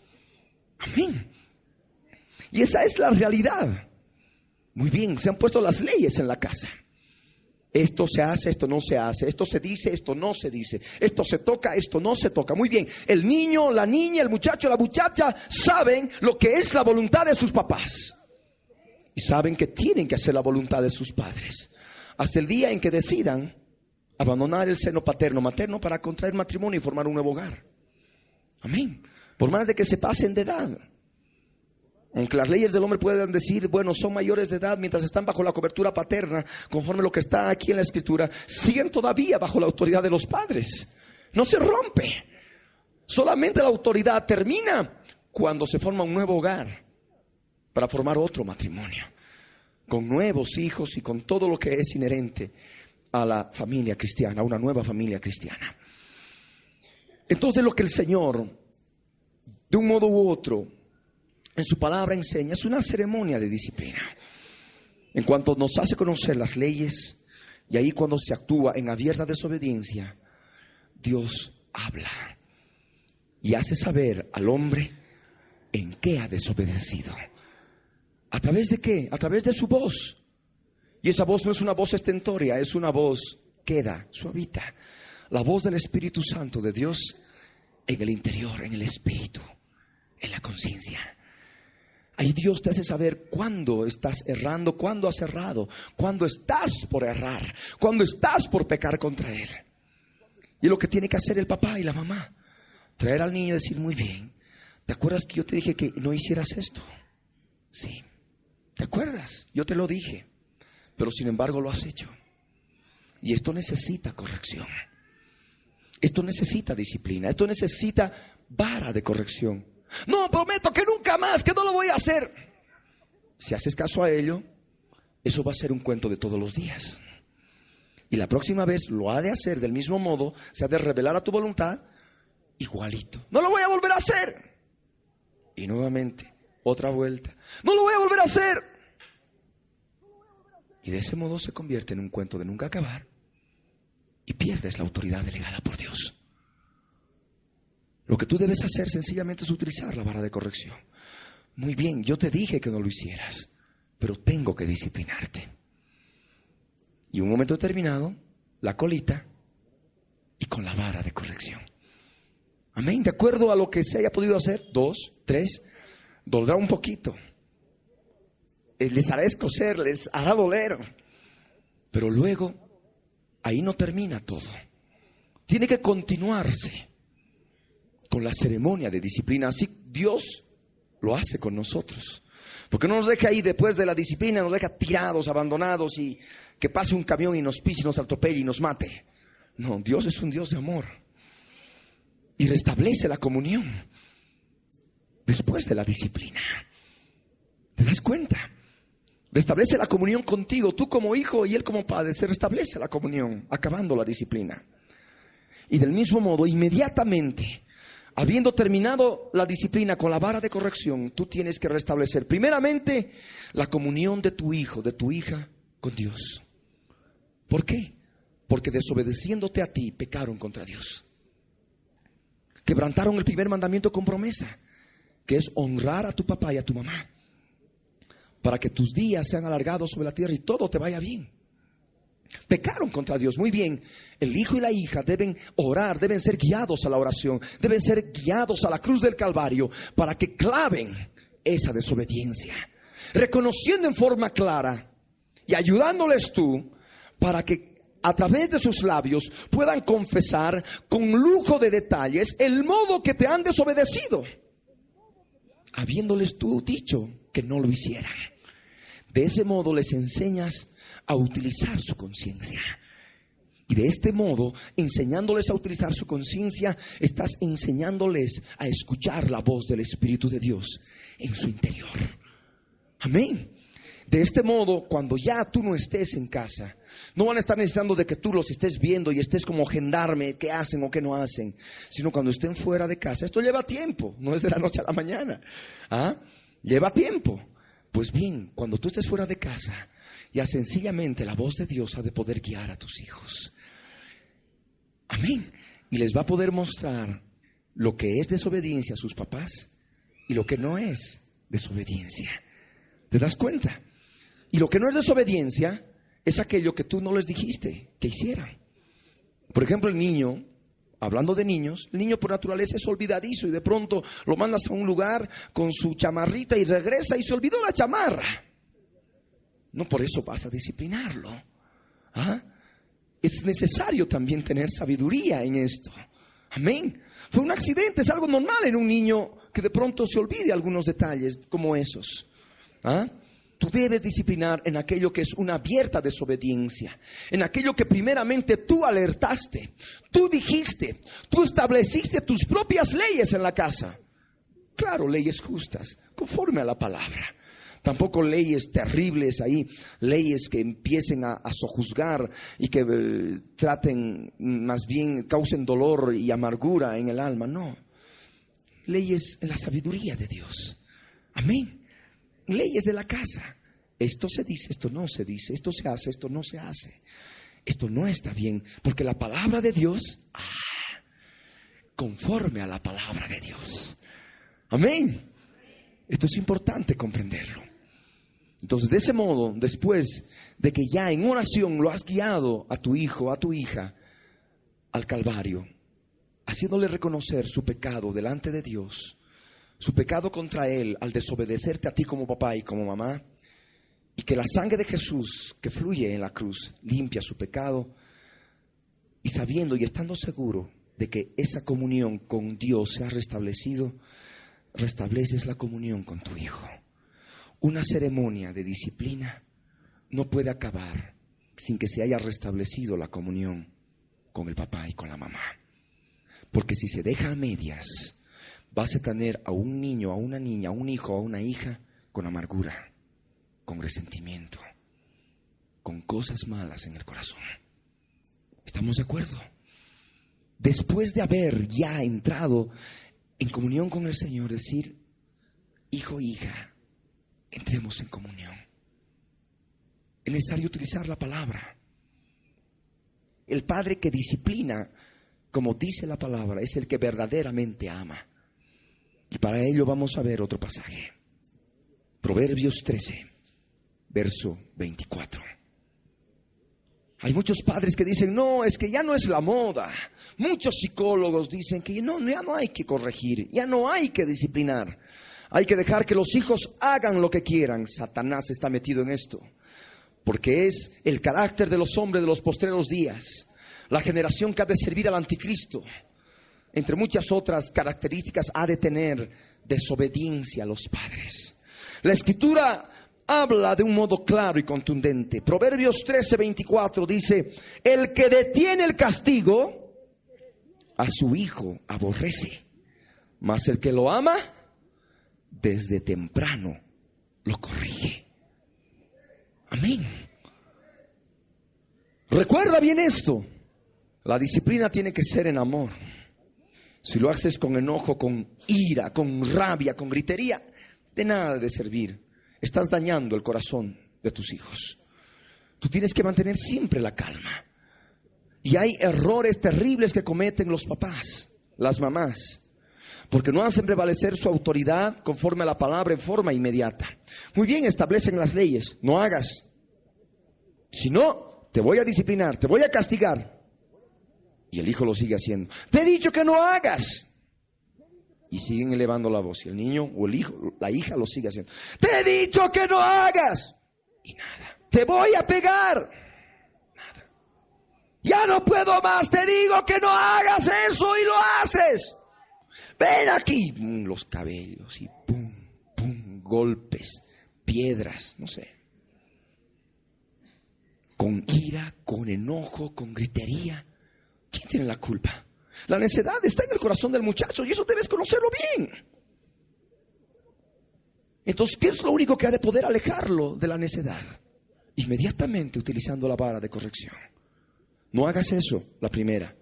B: Amén. Y esa es la realidad. Muy bien, se han puesto las leyes en la casa. Esto se hace, esto no se hace. Esto se dice, esto no se dice. Esto se toca, esto no se toca. Muy bien, el niño, la niña, el muchacho, la muchacha saben lo que es la voluntad de sus papás. Y saben que tienen que hacer la voluntad de sus padres. Hasta el día en que decidan abandonar el seno paterno-materno para contraer matrimonio y formar un nuevo hogar. Amén. Por más de que se pasen de edad. Aunque las leyes del hombre puedan decir, bueno, son mayores de edad mientras están bajo la cobertura paterna, conforme a lo que está aquí en la Escritura, siguen todavía bajo la autoridad de los padres. No se rompe. Solamente la autoridad termina cuando se forma un nuevo hogar para formar otro matrimonio, con nuevos hijos y con todo lo que es inherente a la familia cristiana, a una nueva familia cristiana. Entonces lo que el Señor, de un modo u otro, en su palabra enseña, es una ceremonia de disciplina. En cuanto nos hace conocer las leyes, y ahí cuando se actúa en abierta desobediencia, Dios habla y hace saber al hombre en qué ha desobedecido. ¿A través de qué? A través de su voz. Y esa voz no es una voz estentórea, es una voz queda, suavita. La voz del Espíritu Santo de Dios en el interior, en el espíritu, en la conciencia. Ahí Dios te hace saber cuándo estás errando, cuándo has errado, cuándo estás por errar, cuándo estás por pecar contra Él. Y lo que tiene que hacer el papá y la mamá, traer al niño y decir, muy bien, ¿te acuerdas que yo te dije que no hicieras esto? Sí, ¿te acuerdas? Yo te lo dije, pero sin embargo lo has hecho. Y esto necesita corrección. Esto necesita disciplina, esto necesita vara de corrección. No, prometo que nunca más, que no lo voy a hacer. Si haces caso a ello, eso va a ser un cuento de todos los días. Y la próxima vez lo ha de hacer del mismo modo, se ha de revelar a tu voluntad, igualito. No lo voy a volver a hacer. Y nuevamente, otra vuelta. No lo voy a volver a hacer. Y de ese modo se convierte en un cuento de nunca acabar. Y pierdes la autoridad delegada por Dios. Lo que tú debes hacer sencillamente es utilizar la vara de corrección. Muy bien, yo te dije que no lo hicieras, pero tengo que disciplinarte. Y un momento determinado, la colita y con la vara de corrección. Amén, de acuerdo a lo que se haya podido hacer, 2, 3, dolerá un poquito. Les hará escocer, les hará doler. Pero luego, ahí no termina todo. Tiene que continuarse con la ceremonia de disciplina. Así Dios lo hace con nosotros. Porque no nos deja ahí después de la disciplina, nos deja tirados, abandonados y que pase un camión y nos pise, nos atropelle y nos mate. No, Dios es un Dios de amor. Y restablece la comunión después de la disciplina. ¿Te das cuenta? Restablece la comunión contigo, tú como hijo y él como padre. Se restablece la comunión, acabando la disciplina. Y del mismo modo, inmediatamente, habiendo terminado la disciplina con la vara de corrección, tú tienes que restablecer primeramente la comunión de tu hijo, de tu hija con Dios. ¿Por qué? Porque desobedeciéndote a ti, pecaron contra Dios. Quebrantaron el primer mandamiento con promesa, que es honrar a tu papá y a tu mamá, para que tus días sean alargados sobre la tierra y todo te vaya bien. Pecaron contra Dios. Muy bien, el hijo y la hija deben orar, deben ser guiados a la oración, deben ser guiados a la cruz del Calvario para que claven esa desobediencia, reconociendo en forma clara y ayudándoles tú para que a través de sus labios puedan confesar con lujo de detalles el modo que te han desobedecido, habiéndoles tú dicho que no lo hicieran. De ese modo les enseñas a utilizar su conciencia. Y de este modo, enseñándoles a utilizar su conciencia, estás enseñándoles a escuchar la voz del Espíritu de Dios en su interior. Amén. De este modo, cuando ya tú no estés en casa, no van a estar necesitando de que tú los estés viendo y estés como gendarme, qué hacen o qué no hacen, sino cuando estén fuera de casa. Esto lleva tiempo, no es de la noche a la mañana. Lleva tiempo. Pues bien, cuando tú estés fuera de casa, ya sencillamente la voz de Dios ha de poder guiar a tus hijos. Amén. Y les va a poder mostrar lo que es desobediencia a sus papás y lo que no es desobediencia. ¿Te das cuenta? Y lo que no es desobediencia es aquello que tú no les dijiste que hicieran. Por ejemplo, el niño, hablando de niños, el niño por naturaleza es olvidadizo y de pronto lo mandas a un lugar con su chamarrita y regresa y se olvidó la chamarra. No por eso vas a disciplinarlo. Es necesario también tener sabiduría en esto. Amén. Fue un accidente, es algo normal en un niño que de pronto se olvide algunos detalles como esos. Tú debes disciplinar en aquello que es una abierta desobediencia, en aquello que primeramente tú alertaste, tú dijiste, tú estableciste tus propias leyes en la casa. Claro, leyes justas, conforme a la palabra. Tampoco leyes terribles ahí, leyes que empiecen a sojuzgar y que traten, más bien causen dolor y amargura en el alma. No, leyes en la sabiduría de Dios. Amén. Leyes de la casa. Esto se dice, esto no se dice, esto se hace, esto no se hace. Esto no está bien, porque la palabra de Dios, conforme a la palabra de Dios. Amén. Esto es importante comprenderlo. Entonces, de ese modo, después de que ya en oración lo has guiado a tu hijo, a tu hija, al Calvario, haciéndole reconocer su pecado delante de Dios, su pecado contra Él al desobedecerte a ti como papá y como mamá, y que la sangre de Jesús que fluye en la cruz limpia su pecado, y sabiendo y estando seguro de que esa comunión con Dios se ha restablecido, restableces la comunión con tu hijo. Una ceremonia de disciplina no puede acabar sin que se haya restablecido la comunión con el papá y con la mamá. Porque si se deja a medias, vas a tener a un niño, a una niña, a un hijo, a una hija con amargura, con resentimiento, con cosas malas en el corazón. ¿Estamos de acuerdo? Después de haber ya entrado en comunión con el Señor, decir, hijo, hija, entremos en comunión. Es necesario utilizar la palabra. El padre que disciplina, como dice la palabra, es el que verdaderamente ama. Y para ello vamos a ver otro pasaje. Proverbios 13, verso 24. Hay muchos padres que dicen, no, es que ya no es la moda. Muchos psicólogos dicen que ya no hay que corregir, ya no hay que disciplinar. Hay que dejar que los hijos hagan lo que quieran. Satanás está metido en esto, porque es el carácter de los hombres de los postreros días, la generación que ha de servir al anticristo. Entre muchas otras características, ha de tener desobediencia a los padres. La Escritura habla de un modo claro y contundente. Proverbios 13:24 dice, el que detiene el castigo a su hijo aborrece, mas el que lo ama desde temprano lo corrige. Amén. Recuerda bien esto. La disciplina tiene que ser en amor. Si lo haces con enojo, con ira, con rabia, con gritería, de nada de servir. Estás dañando el corazón de tus hijos. Tú tienes que mantener siempre la calma. Y hay errores terribles que cometen los papás, las mamás, porque no hacen prevalecer su autoridad conforme a la palabra en forma inmediata. Muy bien, establecen las leyes. No hagas. Si no, te voy a disciplinar, te voy a castigar. Y el hijo lo sigue haciendo. Te he dicho que no hagas. Y siguen elevando la voz. Y el niño o el hijo, la hija lo sigue haciendo. Te he dicho que no hagas. Y nada. Te voy a pegar. Nada. Ya no puedo más, te digo que no hagas eso y lo haces. Ven aquí. Los cabellos y pum, pum, golpes, piedras, no sé. Con ira, con enojo, con gritería. ¿Quién tiene la culpa? La necedad está en el corazón del muchacho y eso debes conocerlo bien. Entonces, ¿qué es lo único que ha de poder alejarlo de la necedad? Inmediatamente utilizando la vara de corrección. No hagas eso, la primera.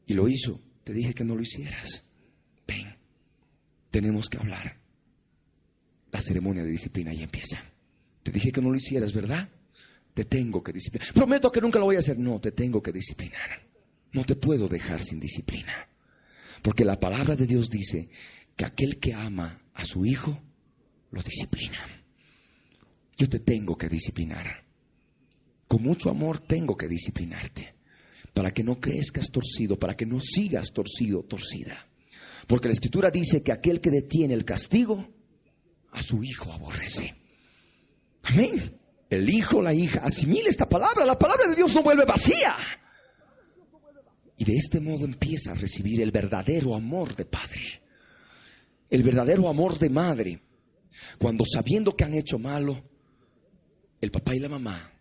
B: Y lo hizo. Te dije que no lo hicieras. Ven, tenemos que hablar. La ceremonia de disciplina ahí empieza. Te dije que no lo hicieras, ¿verdad? Te tengo que disciplinar. Prometo que nunca lo voy a hacer. No, te tengo que disciplinar. No te puedo dejar sin disciplina. Porque la palabra de Dios dice que aquel que ama a su hijo, lo disciplina. Yo te tengo que disciplinar. Con mucho amor tengo que disciplinarte. Para que no crezcas torcido, para que no sigas torcido, torcida. Porque la Escritura dice que aquel que detiene el castigo, a su hijo aborrece. Amén. El hijo, la hija, asimila esta palabra. La palabra de Dios no vuelve vacía. Y de este modo empieza a recibir el verdadero amor de padre. El verdadero amor de madre. Cuando sabiendo que han hecho malo, el papá y la mamá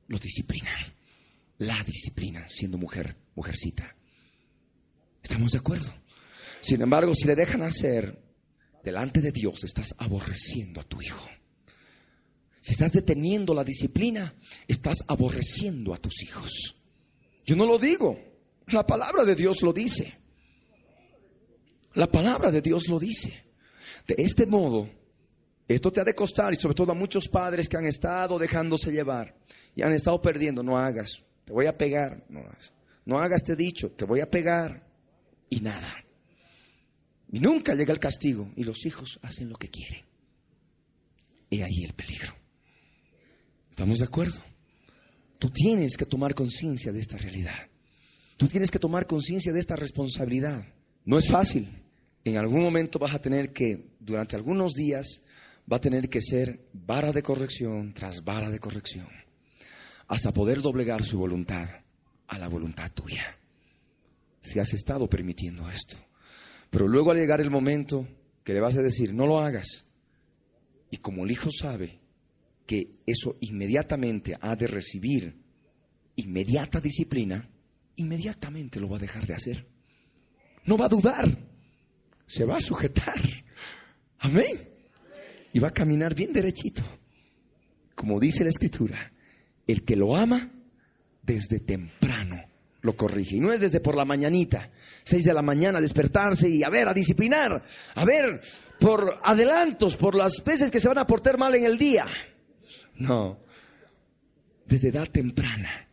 B: los disciplinan. La disciplinan siendo mujercita. ¿Estamos de acuerdo? Sin embargo, si le dejan hacer, delante de Dios estás aborreciendo a tu hijo. Si estás deteniendo la disciplina, estás aborreciendo a tus hijos. Yo no lo digo. La palabra de Dios lo dice. La palabra de Dios lo dice. De este modo, esto te ha de costar, y sobre todo a muchos padres que han estado dejándose llevar y han estado perdiendo. No hagas, te voy a pegar. No hagas, te he dicho, te voy a pegar. Y nada. Y nunca llega el castigo y los hijos hacen lo que quieren. Y ahí el peligro. ¿Estamos de acuerdo? Tú tienes que tomar conciencia de esta realidad. Tú tienes que tomar conciencia de esta responsabilidad. No es fácil. En algún momento vas a tener que, durante algunos días, va a tener que ser vara de corrección tras vara de corrección, hasta poder doblegar su voluntad a la voluntad tuya. Si has estado permitiendo esto. Pero luego al llegar el momento que le vas a decir, no lo hagas. Y como el hijo sabe que eso inmediatamente ha de recibir inmediata disciplina, inmediatamente lo va a dejar de hacer. No va a dudar. Se va a sujetar. Amén. Y va a caminar bien derechito. Como dice la Escritura, el que lo ama, desde temprano lo corrige. Y no es desde por la mañanita, 6 de la mañana, despertarse y a disciplinar. Por adelantos, por las veces que se van a portar mal en el día. No. Desde edad temprana.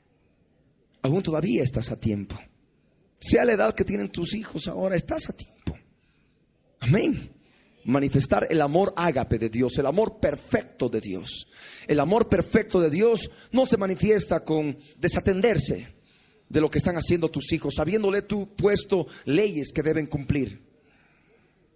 B: Aún todavía estás a tiempo. Sea la edad que tienen tus hijos ahora, estás a tiempo. Amén. Manifestar el amor ágape de Dios, el amor perfecto de Dios. El amor perfecto de Dios no se manifiesta con desatenderse de lo que están haciendo tus hijos, habiéndole tú puesto leyes que deben cumplir.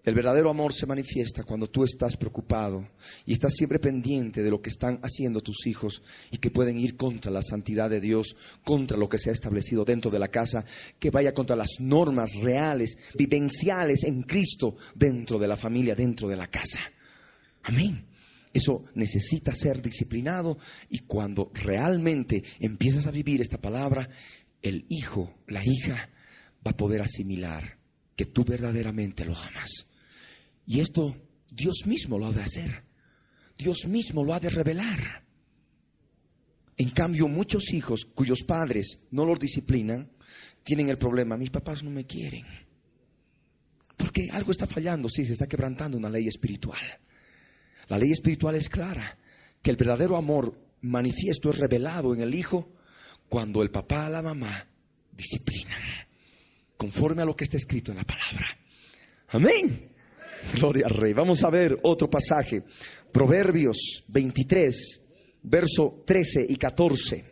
B: El verdadero amor se manifiesta cuando tú estás preocupado y estás siempre pendiente de lo que están haciendo tus hijos y que pueden ir contra la santidad de Dios, contra lo que se ha establecido dentro de la casa, que vaya contra las normas reales, vivenciales en Cristo dentro de la familia, dentro de la casa. Amén. Eso necesita ser disciplinado y cuando realmente empiezas a vivir esta palabra, el hijo, la hija va a poder asimilar que tú verdaderamente lo amas. Y esto Dios mismo lo ha de hacer. Dios mismo lo ha de revelar. En cambio, muchos hijos cuyos padres no los disciplinan, tienen el problema, mis papás no me quieren. Porque algo está fallando, sí, se está quebrantando una ley espiritual. La ley espiritual es clara, que el verdadero amor manifiesto es revelado en el hijo cuando el papá a la mamá disciplinan, conforme a lo que está escrito en la palabra. Amén. Gloria al Rey. Vamos a ver otro pasaje. Proverbios 23, verso 13 y 14.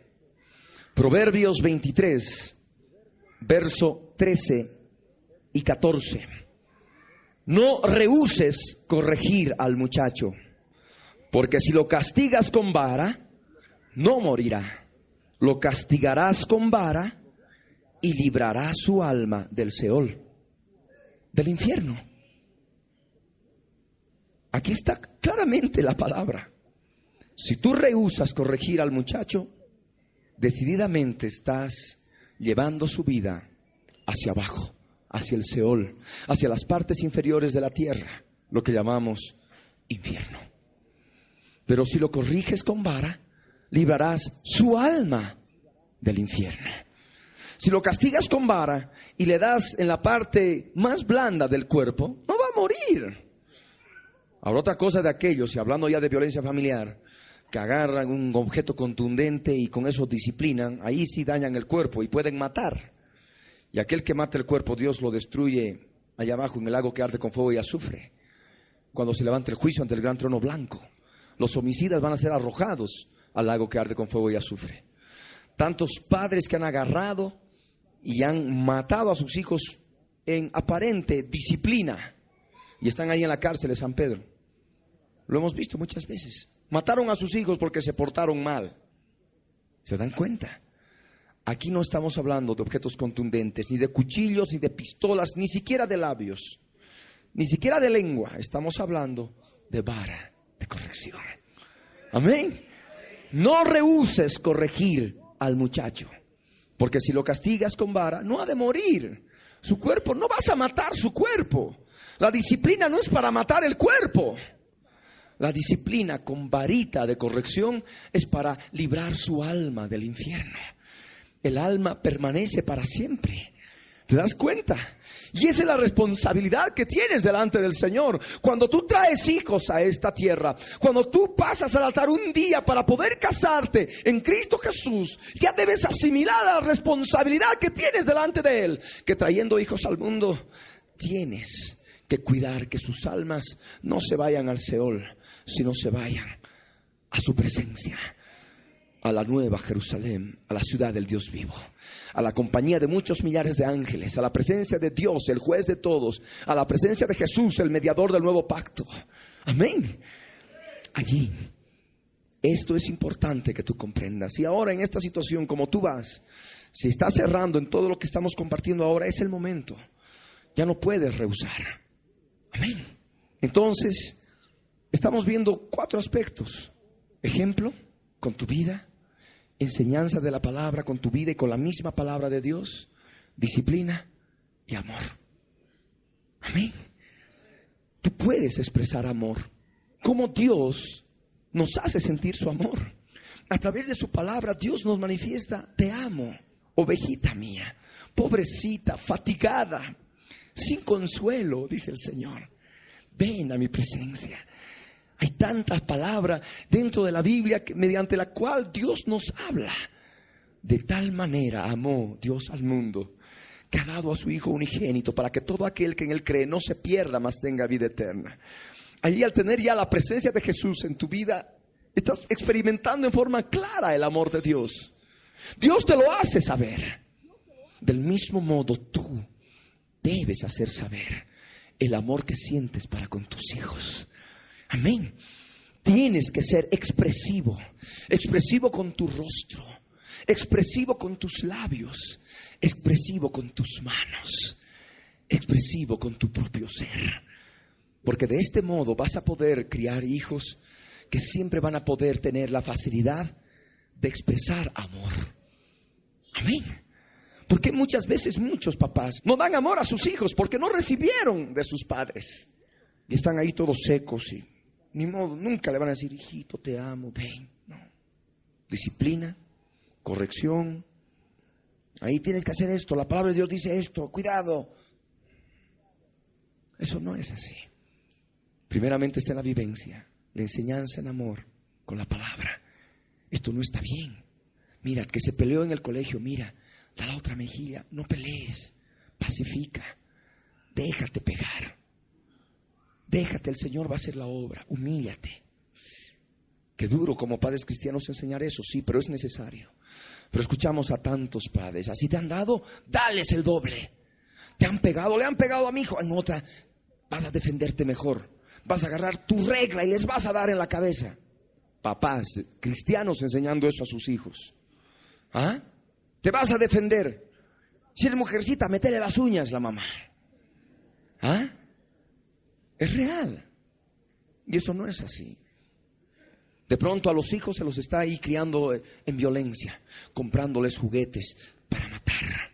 B: Proverbios 23, verso 13 y 14. No rehúses corregir al muchacho, porque si lo castigas con vara, no morirá. Lo castigarás con vara y librará su alma del Seol, del infierno. Aquí está claramente la palabra. Si tú rehusas corregir al muchacho, decididamente estás llevando su vida hacia abajo, hacia el Seol, hacia las partes inferiores de la tierra, lo que llamamos infierno. Pero si lo corriges con vara, librarás su alma del infierno. Si lo castigas con vara y le das en la parte más blanda del cuerpo, no va a morir. Ahora, otra cosa de aquellos, y hablando ya de violencia familiar, que agarran un objeto contundente y con eso disciplinan, ahí sí dañan el cuerpo y pueden matar. Y aquel que mata el cuerpo, Dios lo destruye allá abajo en el lago que arde con fuego y azufre, cuando se levante el juicio ante el gran trono blanco. Los homicidas van a ser arrojados al lago que arde con fuego y azufre. Tantos padres que han agarrado y han matado a sus hijos en aparente disciplina y están ahí en la cárcel de San Pedro. Lo hemos visto muchas veces. Mataron a sus hijos porque se portaron mal. ¿Se dan cuenta? Aquí no estamos hablando de objetos contundentes, ni de cuchillos, ni de pistolas, ni siquiera de labios, ni siquiera de lengua. Estamos hablando de vara de corrección. Amén. No rehúses corregir al muchacho, porque si lo castigas con vara, no ha de morir. Su cuerpo, no vas a matar su cuerpo. La disciplina no es para matar el cuerpo. La disciplina con varita de corrección es para librar su alma del infierno. El alma permanece para siempre. ¿Te das cuenta? Y esa es la responsabilidad que tienes delante del Señor. Cuando tú traes hijos a esta tierra, cuando tú pasas al altar un día para poder casarte en Cristo Jesús, ya debes asimilar la responsabilidad que tienes delante de Él. Que trayendo hijos al mundo, tienes que cuidar que sus almas no se vayan al Seol, sino se vayan a su presencia, a la nueva Jerusalén, a la ciudad del Dios vivo, a la compañía de muchos millares de ángeles, a la presencia de Dios, el juez de todos, a la presencia de Jesús, el mediador del nuevo pacto. Amén. Allí. Esto es importante que tú comprendas. Y ahora en esta situación, como tú vas, si estás cerrando en todo lo que estamos compartiendo ahora, es el momento. Ya no puedes rehusar. Amén. Entonces, estamos viendo 4 aspectos. Ejemplo, con tu vida. Enseñanza de la palabra con tu vida y con la misma palabra de Dios. Disciplina y amor. Amén. Tú puedes expresar amor. Como Dios nos hace sentir su amor. A través de su palabra, Dios nos manifiesta: te amo, ovejita mía, pobrecita, fatigada, sin consuelo, dice el Señor. Ven a mi presencia. Hay tantas palabras dentro de la Biblia mediante la cual Dios nos habla. De tal manera amó Dios al mundo, que ha dado a su Hijo unigénito, para que todo aquel que en Él cree no se pierda, mas tenga vida eterna. Allí, al tener ya la presencia de Jesús en tu vida, estás experimentando en forma clara el amor de Dios. Dios te lo hace saber. Del mismo modo, tú debes hacer saber el amor que sientes para con tus hijos. Amén. Tienes que ser expresivo. Expresivo con tu rostro, expresivo con tus labios, expresivo con tus manos, expresivo con tu propio ser. Porque de este modo vas a poder criar hijos que siempre van a poder tener la facilidad de expresar amor. Amén. Porque muchas veces muchos papás no dan amor a sus hijos porque no recibieron de sus padres. Y están ahí todos secos y ni modo, nunca le van a decir: hijito, te amo, ven. No. Disciplina, corrección. Ahí tienes que hacer esto, la palabra de Dios dice esto, cuidado. Eso no es así. Primeramente está en la vivencia, la enseñanza en amor con la palabra. Esto no está bien. Mira, que se peleó en el colegio, mira, da la otra mejilla, no pelees, pacifica, déjate pegar. Déjate, el Señor va a hacer la obra, humíllate. Qué duro como padres cristianos enseñar eso, sí, pero es necesario. Pero escuchamos a tantos padres: así te han dado, dales el doble. Te han pegado, le han pegado a mi hijo, en otra vas a defenderte mejor. Vas a agarrar tu regla y les vas a dar en la cabeza. Papás cristianos enseñando eso a sus hijos. ¿Ah? Te vas a defender. Si eres mujercita, métele las uñas la mamá. ¿Ah? Es real. Y eso no es así. De pronto a los hijos se los está ahí criando en violencia, comprándoles juguetes para matar,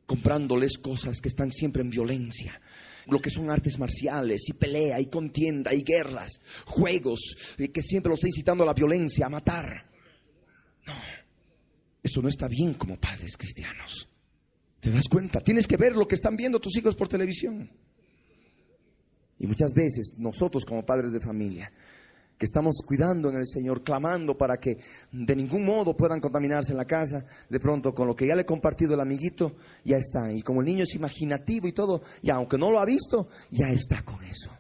B: comprándoles cosas que están siempre en violencia, lo que son artes marciales y pelea y contienda y guerras, juegos que siempre los está incitando a la violencia, a matar. No, eso no está bien como padres cristianos. ¿Te das cuenta? Tienes que ver lo que están viendo tus hijos por televisión. Y muchas veces nosotros como padres de familia, que estamos cuidando en el Señor, clamando para que de ningún modo puedan contaminarse en la casa, de pronto con lo que ya le he compartido el amiguito, ya está. Y como el niño es imaginativo y todo, ya aunque no lo ha visto, ya está con eso.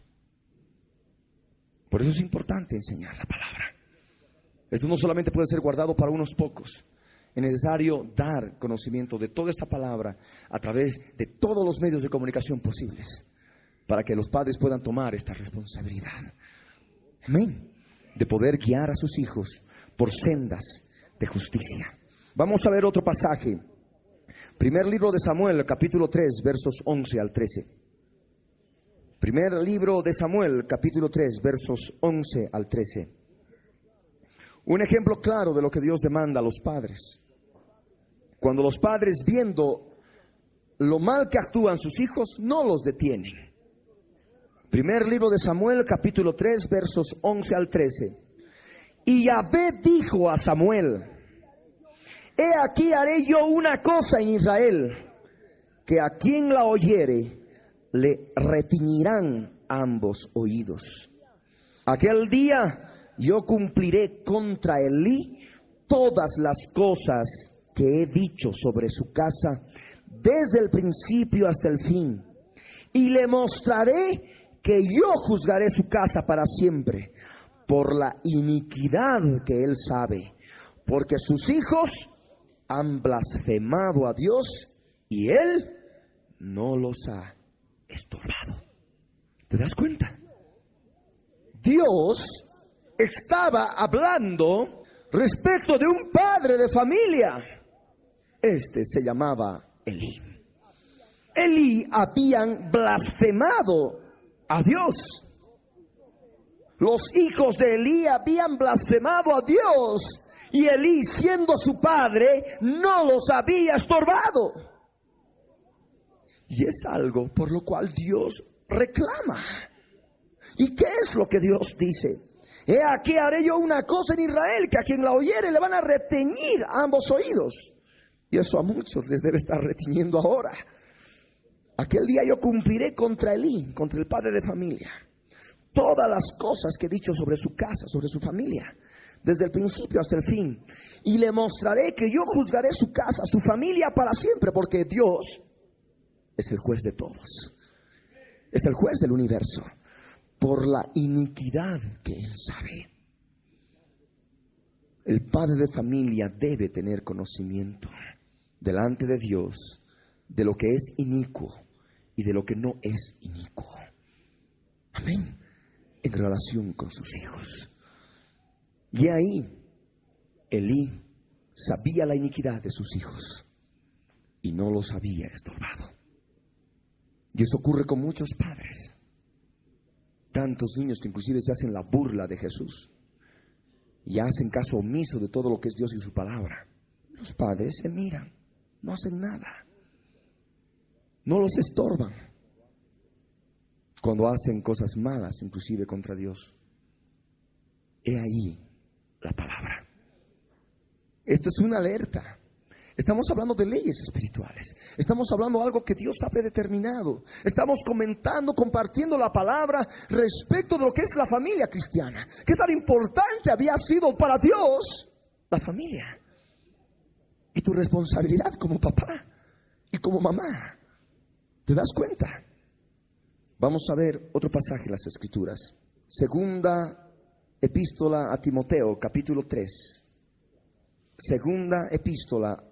B: Por eso es importante enseñar la palabra. Esto no solamente puede ser guardado para unos pocos. Es necesario dar conocimiento de toda esta palabra a través de todos los medios de comunicación posibles, para que los padres puedan tomar esta responsabilidad. Amén. De poder guiar a sus hijos por sendas de justicia. Vamos a ver otro pasaje. Primer libro de Samuel, capítulo 3, versos 11 al 13. Primer libro de Samuel, capítulo 3, versos 11 al 13. Un ejemplo claro de lo que Dios demanda a los padres. Cuando los padres, viendo lo mal que actúan sus hijos, no los detienen. Primer libro de Samuel, capítulo 3, versos 11 al 13. Y Yahvé dijo a Samuel: he aquí haré yo una cosa en Israel, que a quien la oyere le retiñirán ambos oídos. Aquel día yo cumpliré contra Elí todas las cosas que he dicho sobre su casa, desde el principio hasta el fin, y le mostraré que yo juzgaré su casa para siempre, por la iniquidad que él sabe, porque sus hijos han blasfemado a Dios y él no los ha estorbado. ¿Te das cuenta? Dios estaba hablando respecto de un padre de familia. Este se llamaba Elí. Elí habían blasfemado a Dios. Los hijos de Elí habían blasfemado a Dios, y Elí, siendo su padre, no los había estorbado. Y es algo por lo cual Dios reclama. ¿Y qué es lo que Dios dice? He aquí haré yo una cosa en Israel, que a quien la oyere le van a reteñir ambos oídos. Y eso a muchos les debe estar retiñendo ahora. Aquel día yo cumpliré contra Elí, contra el padre de familia, todas las cosas que he dicho sobre su casa, sobre su familia, desde el principio hasta el fin. Y le mostraré que yo juzgaré su casa, su familia para siempre, porque Dios es el juez de todos. Es el juez del universo, por la iniquidad que él sabe. El padre de familia debe tener conocimiento delante de Dios de lo que es inicuo y de lo que no es inicuo. Amén. En relación con sus hijos. Y ahí Elí sabía la iniquidad de sus hijos y no los había estorbado. Y eso ocurre con muchos padres. Tantos niños que inclusive se hacen la burla de Jesús y hacen caso omiso de todo lo que es Dios y su palabra. Los padres se miran, no hacen nada, no los estorban cuando hacen cosas malas, inclusive contra Dios. He ahí la palabra. Esto es una alerta. Estamos hablando de leyes espirituales. Estamos hablando de algo que Dios ha predeterminado. Estamos comentando, compartiendo la palabra respecto de lo que es la familia cristiana. ¿Qué tan importante había sido para Dios la familia? Y tu responsabilidad como papá y como mamá. ¿Te das cuenta? Vamos a ver otro pasaje en las Escrituras. Segunda epístola a Timoteo, capítulo 3. Segunda epístola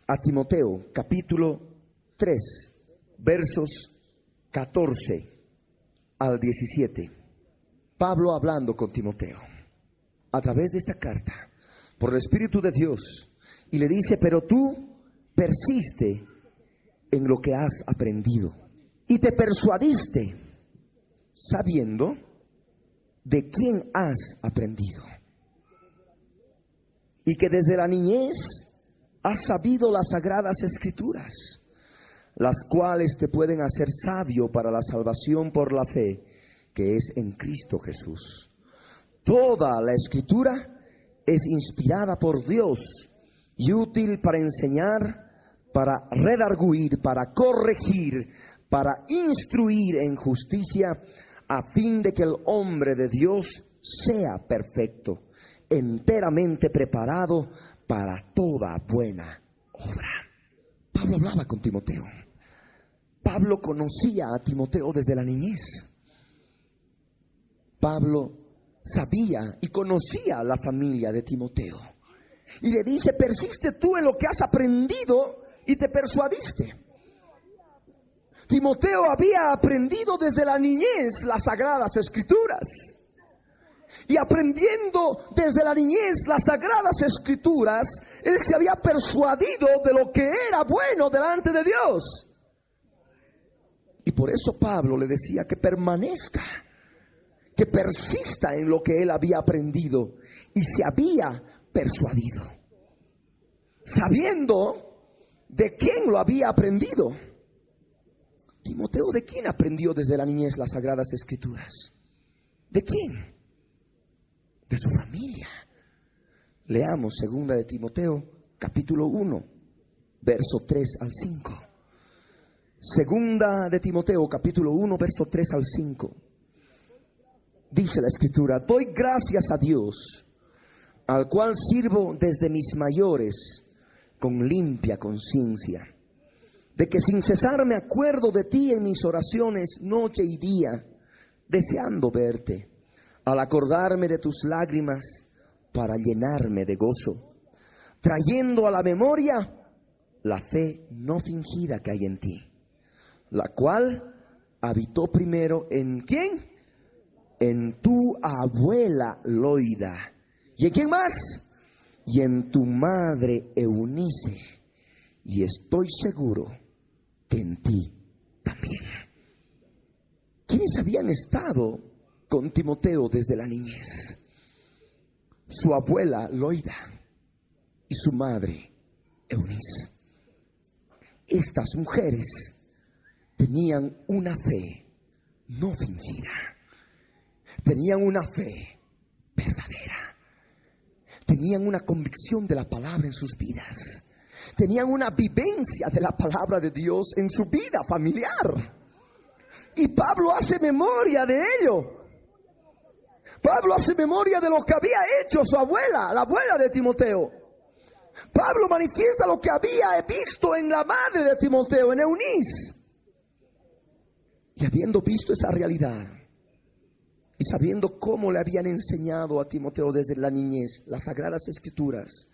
B: a Timoteo, capítulo 3, versos 14 al 17. Pablo hablando con Timoteo a través de esta carta por el Espíritu de Dios, y le dice: pero tú
C: persiste en lo que has aprendido y te persuadiste sabiendo de quién has aprendido, y que desde la niñez has sabido las sagradas escrituras, las cuales te pueden hacer sabio para la salvación por la fe que es en Cristo Jesús. Toda la escritura es inspirada por Dios y útil para enseñar, para redarguir, para corregir, para instruir en justicia, a fin de que el hombre de Dios sea perfecto, enteramente preparado para toda buena obra. Pablo hablaba con Timoteo. Pablo conocía a Timoteo desde la niñez. Pablo sabía y conocía a la familia de Timoteo. Y le dice: persiste tú en lo que has aprendido y te persuadiste. Timoteo había aprendido desde la niñez las sagradas escrituras. Y aprendiendo desde la niñez las sagradas escrituras, él se había persuadido de lo que era bueno delante de Dios. Y por eso Pablo le decía que permanezca, que persista en lo que él había aprendido y se había persuadido, sabiendo de quién lo había aprendido. Timoteo, ¿de quién aprendió desde la niñez las sagradas escrituras? ¿De quién? De su familia. Leamos 2 de Timoteo, capítulo 1, verso 3 al 5. 2 de Timoteo, capítulo 1, verso 3 al 5. Dice la escritura: doy gracias a Dios, al cual sirvo desde mis mayores con limpia conciencia, de que sin cesar me acuerdo de ti en mis oraciones noche y día, deseando verte, al acordarme de tus lágrimas para llenarme de gozo, trayendo a la memoria la fe no fingida que hay en ti, la cual habitó primero en ¿quién? En tu abuela Loida. ¿Y en quién más? Y en tu madre Eunice. Y estoy seguro que en ti también. ¿Quiénes habían estado con Timoteo desde la niñez? Su abuela Loida y su madre Eunice. Estas mujeres tenían una fe no fingida, tenían una fe verdadera, tenían una convicción de la palabra en sus vidas, tenían una vivencia de la palabra de Dios en su vida familiar. Y Pablo hace memoria de ello. Pablo hace memoria de lo que había hecho su abuela, la abuela de Timoteo. Pablo manifiesta lo que había visto en la madre de Timoteo, en Eunice. Y habiendo visto esa realidad y sabiendo cómo le habían enseñado a Timoteo desde la niñez las sagradas escrituras,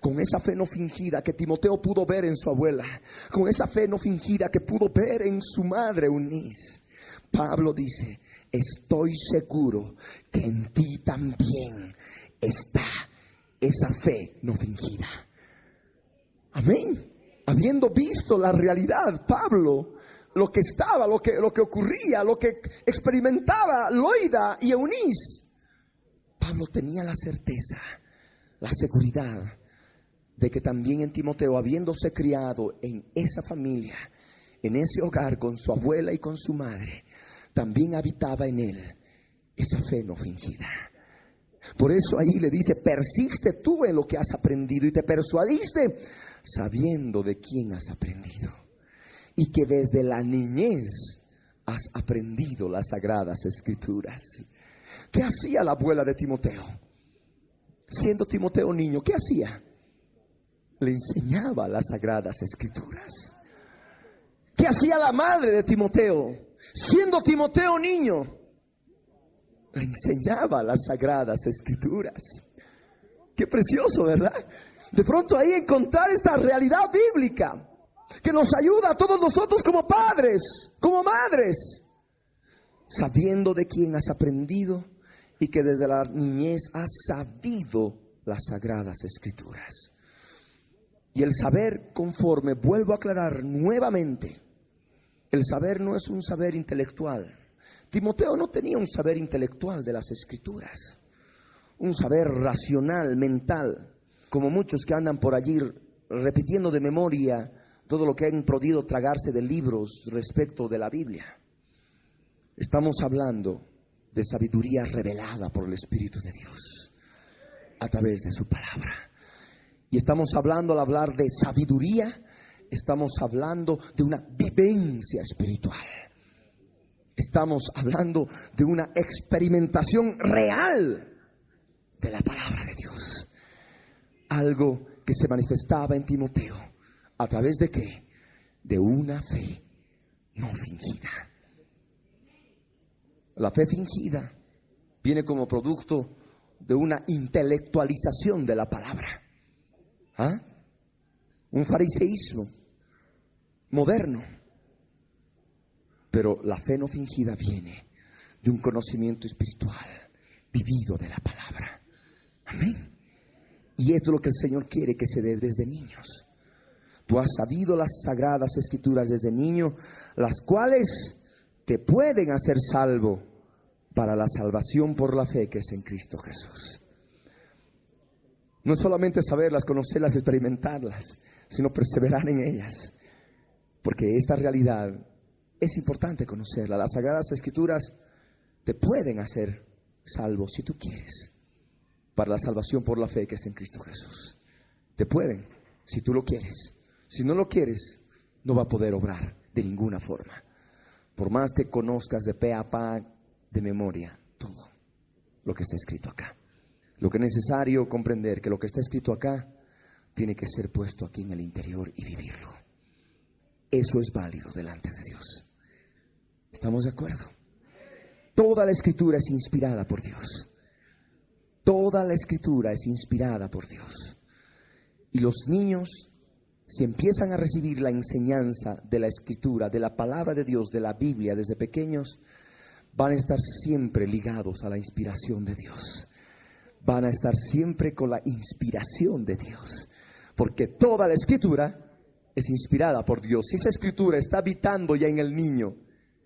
C: con esa fe no fingida que Timoteo pudo ver en su abuela, con esa fe no fingida que pudo ver en su madre Eunice, Pablo dice: estoy seguro que en ti también está esa fe no fingida. Amén. Habiendo visto la realidad, Pablo, lo que estaba, lo que ocurría, lo que experimentaba Loida y Eunice, Pablo tenía la certeza, la seguridad de que también en Timoteo, habiéndose criado en esa familia, en ese hogar con su abuela y con su madre, también habitaba en él esa fe no fingida. Por eso ahí le dice: persiste tú en lo que has aprendido y te persuadiste sabiendo de quién has aprendido, y que desde la niñez has aprendido las sagradas escrituras. ¿Qué hacía la abuela de Timoteo? Siendo Timoteo niño, ¿qué hacía? Le enseñaba las sagradas escrituras. ¿Qué hacía la madre de Timoteo? Siendo Timoteo niño, le enseñaba las sagradas escrituras. Qué precioso, ¿verdad? De pronto ahí encontrar esta realidad bíblica que nos ayuda a todos nosotros como padres, como madres, sabiendo de quién has aprendido y que desde la niñez has sabido las sagradas escrituras. Y el saber conforme, vuelvo a aclarar nuevamente, el saber no es un saber intelectual. Timoteo no tenía un saber intelectual de las Escrituras, un saber racional, mental, como muchos que andan por allí repitiendo de memoria todo lo que han podido tragarse de libros respecto de la Biblia. Estamos hablando de sabiduría revelada por el Espíritu de Dios a través de su palabra. Y estamos hablando, al hablar de sabiduría, estamos hablando de una vivencia espiritual. Estamos hablando de una experimentación real de la palabra de Dios. Algo que se manifestaba en Timoteo. ¿A través de qué? De una fe no fingida. La fe fingida viene como producto de una intelectualización de la palabra. ¿Ah? Un fariseísmo moderno. Pero la fe no fingida viene de un conocimiento espiritual vivido de la palabra. Amén. Y esto es lo que el Señor quiere que se dé desde niños. Tú has sabido las sagradas Escrituras desde niño, las cuales te pueden hacer salvo para la salvación por la fe que es en Cristo Jesús. No solamente saberlas, conocerlas, experimentarlas, sino perseverar en ellas. Porque esta realidad es importante conocerla. Las sagradas Escrituras te pueden hacer salvo si tú quieres, para la salvación por la fe que es en Cristo Jesús. Te pueden, si tú lo quieres. Si no lo quieres, no va a poder obrar de ninguna forma. Por más que conozcas de pe a pa, de memoria, todo lo que está escrito acá. Lo que es necesario comprender, que lo que está escrito acá tiene que ser puesto aquí en el interior y vivirlo. Eso es válido delante de Dios. ¿Estamos de acuerdo? Toda la Escritura es inspirada por Dios. Toda la Escritura es inspirada por Dios. Y los niños, si empiezan a recibir la enseñanza de la Escritura, de la palabra de Dios, de la Biblia desde pequeños, van a estar siempre ligados a la inspiración de Dios. Van a estar siempre con la inspiración de Dios. Porque toda la Escritura es inspirada por Dios. Si esa Escritura está habitando ya en el niño,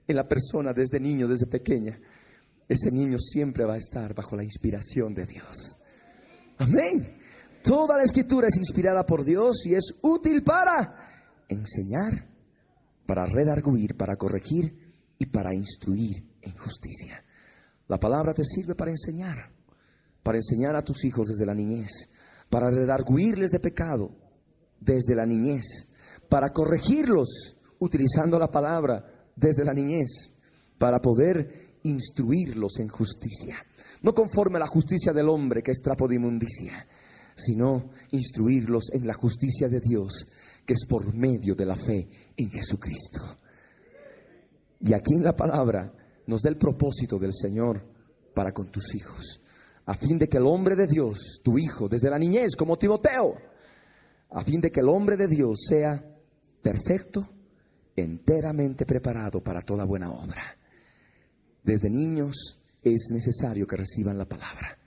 C: en la persona desde niño, desde pequeña, ese niño siempre va a estar bajo la inspiración de Dios. Amén. Toda la Escritura es inspirada por Dios y es útil para enseñar, para redarguir, para corregir y para instruir en justicia. La palabra te sirve para enseñar a tus hijos desde la niñez, para redarguirles de pecado desde la niñez, para corregirlos utilizando la palabra desde la niñez, para poder instruirlos en justicia. No conforme a la justicia del hombre, que es trapo de inmundicia, sino instruirlos en la justicia de Dios, que es por medio de la fe en Jesucristo. Y aquí en la palabra nos da el propósito del Señor para con tus hijos, a fin de que el hombre de Dios, tu hijo, desde la niñez, como Timoteo, a fin de que el hombre de Dios sea perfecto, enteramente preparado para toda buena obra. Desde niños es necesario que reciban la palabra.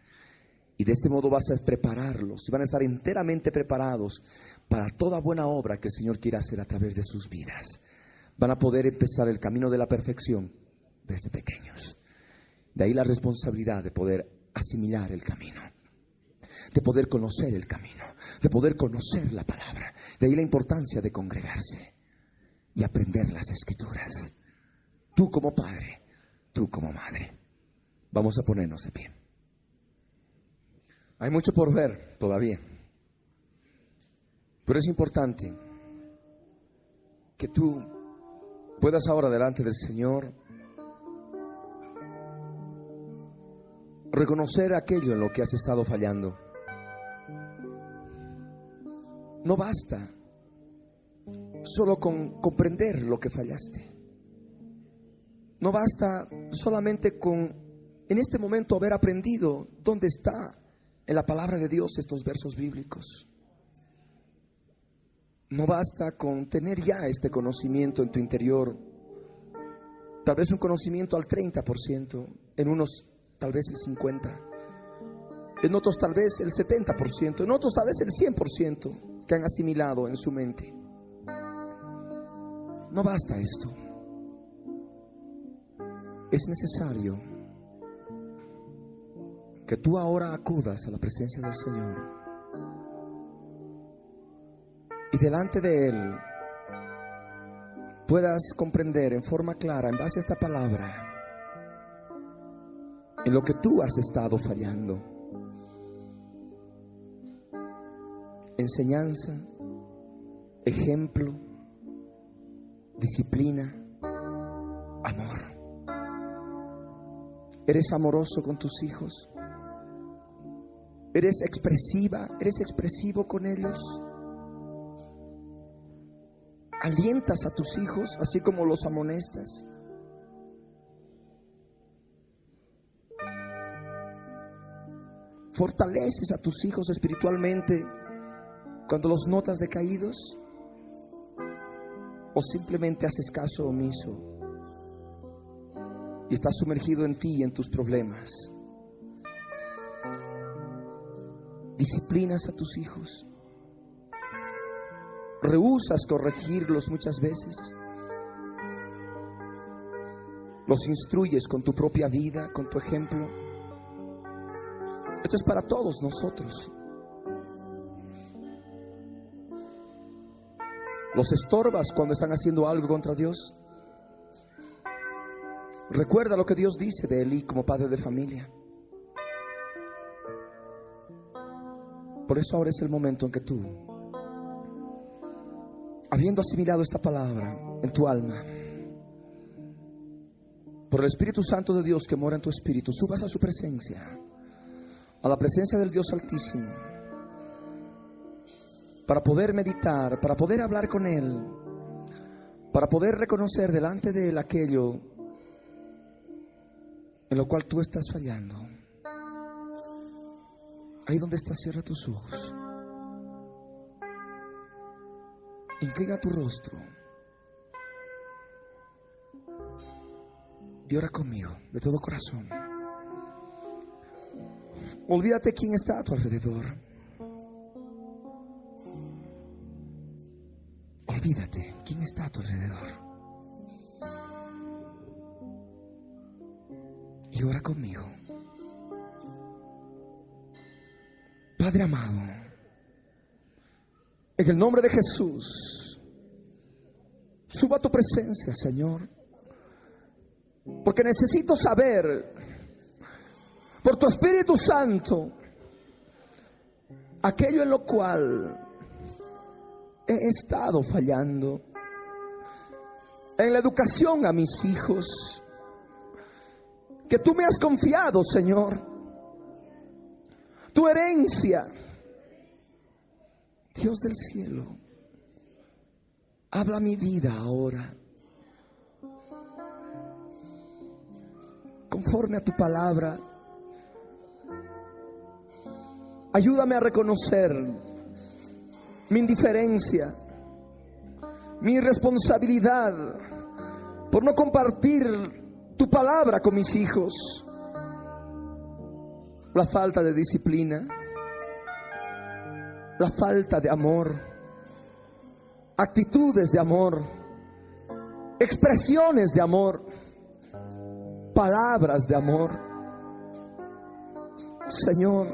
C: Y de este modo vas a prepararlos y van a estar enteramente preparados para toda buena obra que el Señor quiera hacer a través de sus vidas. Van a poder empezar el camino de la perfección desde pequeños. De ahí la responsabilidad de poder asimilar el camino, de poder conocer el camino, de poder conocer la palabra. De ahí la importancia de congregarse y aprender las Escrituras. Tú como padre, tú como madre. Vamos a ponernos de pie. Hay mucho por ver todavía, pero es importante que tú puedas ahora delante del Señor reconocer aquello en lo que has estado fallando. No basta solo con comprender lo que fallaste. No basta solamente con en este momento haber aprendido dónde está en la palabra de Dios estos versos bíblicos. No basta con tener ya este conocimiento en tu interior. Tal vez un conocimiento al 30%, en unos tal vez el 50%, en otros tal vez el 70%, en otros tal vez el 100%. que han asimilado en su mente. No basta esto. Es necesario que tú ahora acudas a la presencia del Señor y delante de Él puedas comprender en forma clara, en base a esta palabra, en lo que tú has estado fallando. Enseñanza, ejemplo, disciplina, amor. ¿Eres amoroso con tus hijos? ¿Eres expresiva? ¿Eres expresivo con ellos? ¿Alientas a tus hijos así como los amonestas? ¿Fortaleces a tus hijos espiritualmente cuando los notas decaídos? ¿O simplemente haces caso omiso y estás sumergido en ti y en tus problemas? ¿Disciplinas a tus hijos? ¿Rehusas corregirlos muchas veces? ¿Los instruyes con tu propia vida, con tu ejemplo? Esto es para todos nosotros. ¿Los estorbas cuando están haciendo algo contra Dios? Recuerda lo que Dios dice de Elí como padre de familia. Por eso ahora es el momento en que tú, habiendo asimilado esta palabra en tu alma, por el Espíritu Santo de Dios que mora en tu espíritu, subas a su presencia, a la presencia del Dios Altísimo, para poder meditar, para poder hablar con Él, para poder reconocer delante de Él aquello en lo cual tú estás fallando. Ahí donde estás, cierra tus ojos, inclina tu rostro y ora conmigo de todo corazón. Olvídate quién está a tu alrededor. Olvídate quién está a tu alrededor. Y ora conmigo. Padre amado, en el nombre de Jesús, suba a tu presencia, Señor, porque necesito saber, por tu Espíritu Santo, aquello en lo cual he estado fallando, en la educación a mis hijos, que tú me has confiado, Señor, tu herencia. Dios del cielo, habla mi vida ahora, conforme a tu palabra. Ayúdame a reconocer mi indiferencia, mi irresponsabilidad por no compartir tu palabra con mis hijos, la falta de disciplina, la falta de amor, actitudes de amor, expresiones de amor, palabras de amor. Señor,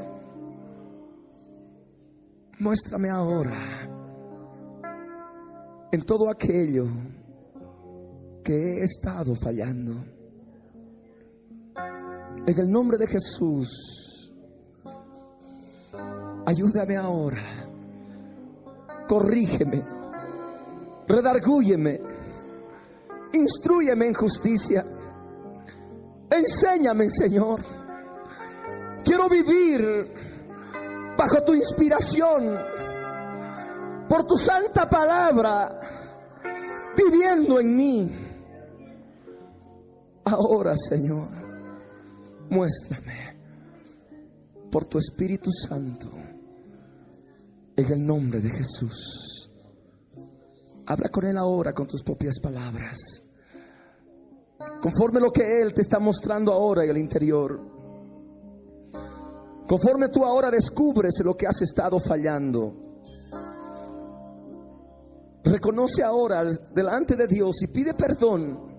C: muéstrame ahora en todo aquello que he estado fallando. En el nombre de Jesús, ayúdame ahora, corrígeme, redargúyeme, instrúyeme en justicia, enséñame, Señor. Quiero vivir bajo tu inspiración, por tu santa palabra, viviendo en mí. Ahora, Señor, muéstrame por tu Espíritu Santo, en el nombre de Jesús. Habla con Él ahora con tus propias palabras, conforme lo que Él te está mostrando ahora en el interior, conforme tú ahora descubres lo que has estado fallando. reconoce ahora delante de Dios y pide perdón.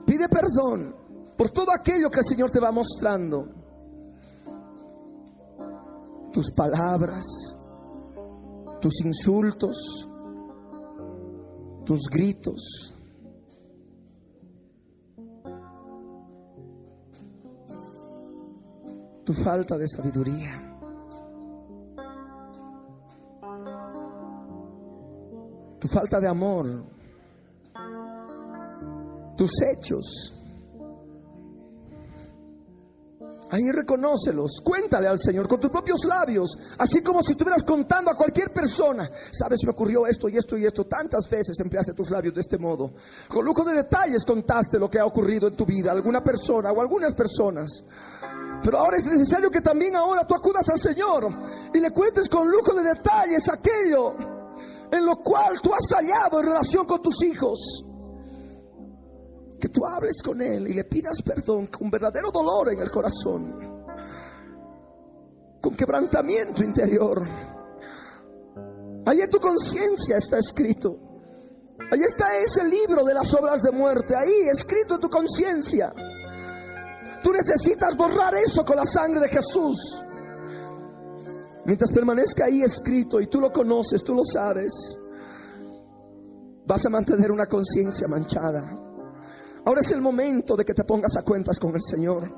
C: Pide perdón por todo aquello que el Señor te va mostrando. Tus palabras, tus insultos, tus gritos. Tu falta de sabiduría. Tu falta de amor. Tus hechos. Ahí reconócelos, cuéntale al Señor con tus propios labios, así como si estuvieras contando a cualquier persona. Sabes, me ocurrió esto y esto y esto. Tantas veces empleaste tus labios de este modo. Con lujo de detalles contaste lo que ha ocurrido en tu vida, a alguna persona o algunas personas. Pero ahora es necesario que también ahora tú acudas al Señor y le cuentes con lujo de detalles aquello en lo cual tú has fallado en relación con tus hijos. Que tú hables con Él y le pidas perdón con verdadero dolor en el corazón, con quebrantamiento interior. Ahí en tu conciencia está escrito. Ahí está ese libro de las obras de muerte, ahí escrito en tu conciencia. Tú necesitas borrar eso con la sangre de Jesús. Mientras permanezca ahí escrito y tú lo conoces, tú lo sabes, vas a mantener una conciencia manchada. Ahora es el momento de que te pongas a cuentas con el Señor.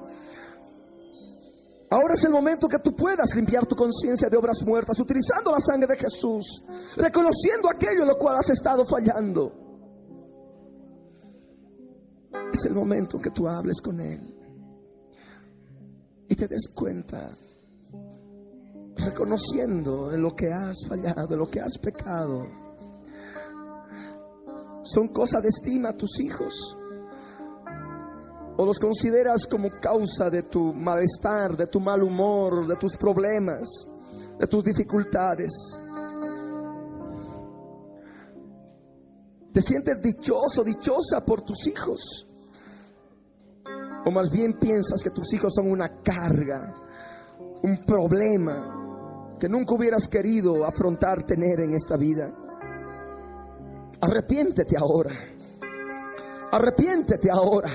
C: Ahora es el momento que tú puedas limpiar tu conciencia de obras muertas, utilizando la sangre de Jesús, reconociendo aquello en lo cual has estado fallando. Es el momento que tú hables con Él y te des cuenta, reconociendo en lo que has fallado, en lo que has pecado. ¿Son cosa de estima tus hijos? ¿O los consideras como causa de tu malestar, de tu mal humor, de tus problemas, de tus dificultades? ¿Te sientes dichoso, dichosa por tus hijos? ¿O más bien piensas que tus hijos son una carga, un problema que nunca hubieras querido afrontar, tener en esta vida? Arrepiéntete ahora. Arrepiéntete ahora.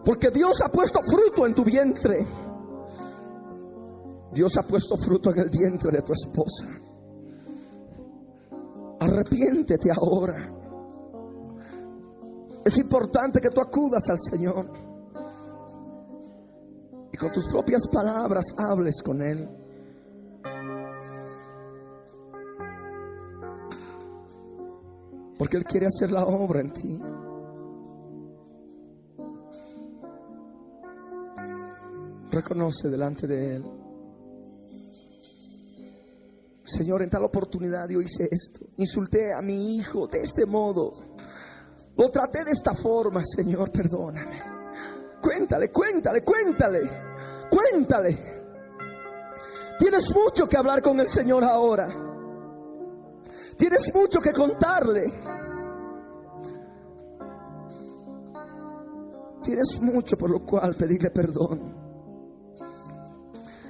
C: Porque Dios ha puesto fruto en tu vientre. Dios ha puesto fruto en el vientre de tu esposa. Arrepiéntete ahora. Es importante que tú acudas al Señor y con tus propias palabras hables con Él. Porque Él quiere hacer la obra en ti. Reconoce delante de Él: Señor, en tal oportunidad yo hice esto, insulté a mi hijo de este modo, lo traté de esta forma. Señor, perdóname. Cuéntale, cuéntale, cuéntale, cuéntale. Tienes mucho que hablar con el Señor ahora. Tienes mucho que contarle. Tienes mucho por lo cual pedirle perdón.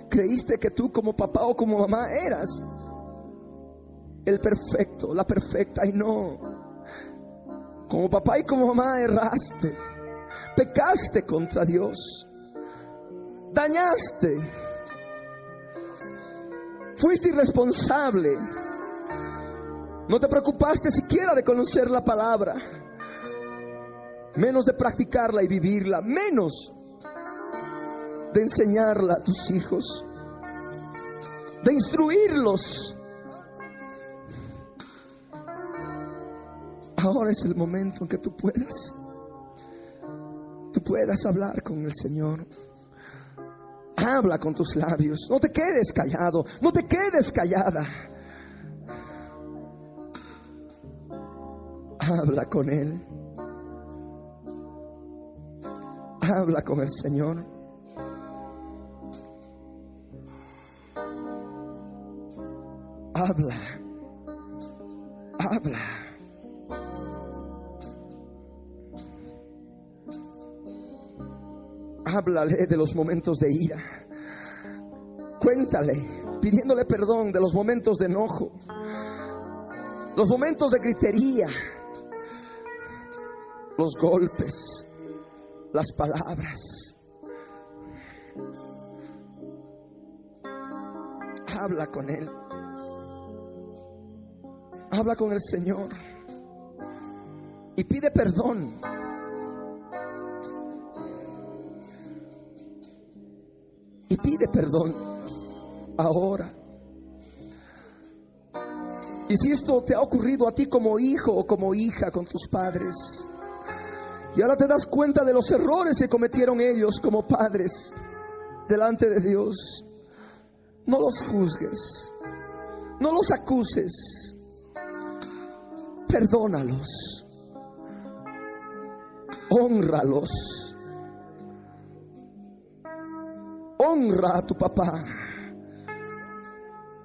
C: Creíste que tú como papá o como mamá eras el perfecto, la perfecta, y no. Como papá y como mamá erraste, pecaste contra Dios, dañaste, fuiste irresponsable, no te preocupaste siquiera de conocer la palabra, menos de practicarla y vivirla, menos de enseñarla a tus hijos, de instruirlos. Ahora es el momento en que tú puedas hablar con el Señor. Habla con tus labios. No te quedes callado, no te quedes callada. Habla con Él. Habla con el Señor. Habla. Habla. Háblale de los momentos de ira. Cuéntale, pidiéndole perdón de los momentos de enojo. los momentos de gritería, los golpes, las palabras. Habla con Él. Habla con el Señor y pide perdón. Y pide perdón ahora. Y si esto te ha ocurrido a ti como hijo o como hija con tus padres, y ahora te das cuenta de los errores que cometieron ellos como padres delante de Dios, no los juzgues, no los acuses, perdónalos, hónralos, honra a tu papá,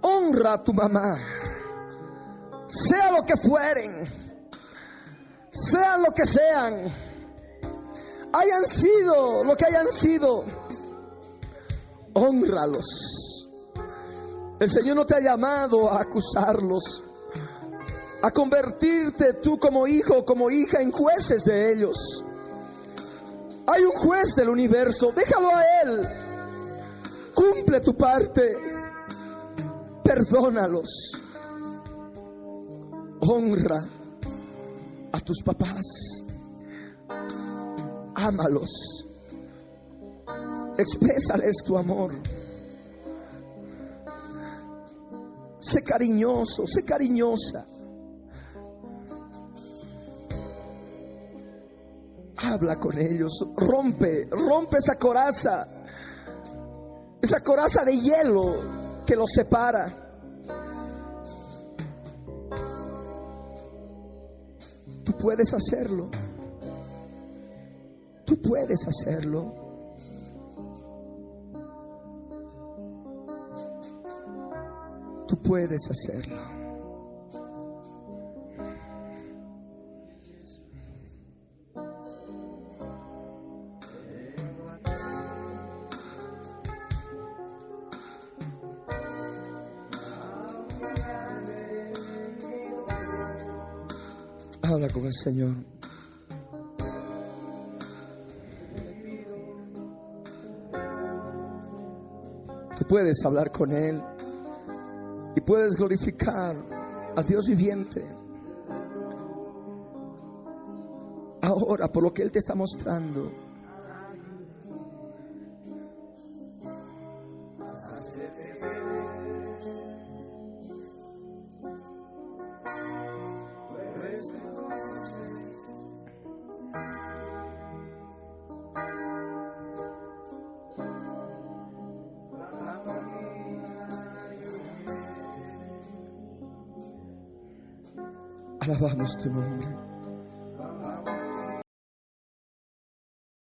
C: honra a tu mamá, sea lo que fueren, sean lo que sean, hayan sido lo que hayan sido, hónralos. El Señor no te ha llamado a acusarlos, a convertirte tú como hijo o como hija en jueces de ellos. Hay un juez del universo, déjalo a Él. Cumple tu parte, perdónalos, honra a tus papás, ámalos, exprésales tu amor. Sé cariñoso, sé cariñosa. Habla con ellos, rompe esa coraza de hielo que los separa. Tú puedes hacerlo. Tú puedes hacerlo. Tú puedes hacerlo. Habla con el Señor. Tú puedes hablar con Él y puedes glorificar al Dios viviente ahora por lo que Él te está mostrando. Alabamos tu nombre.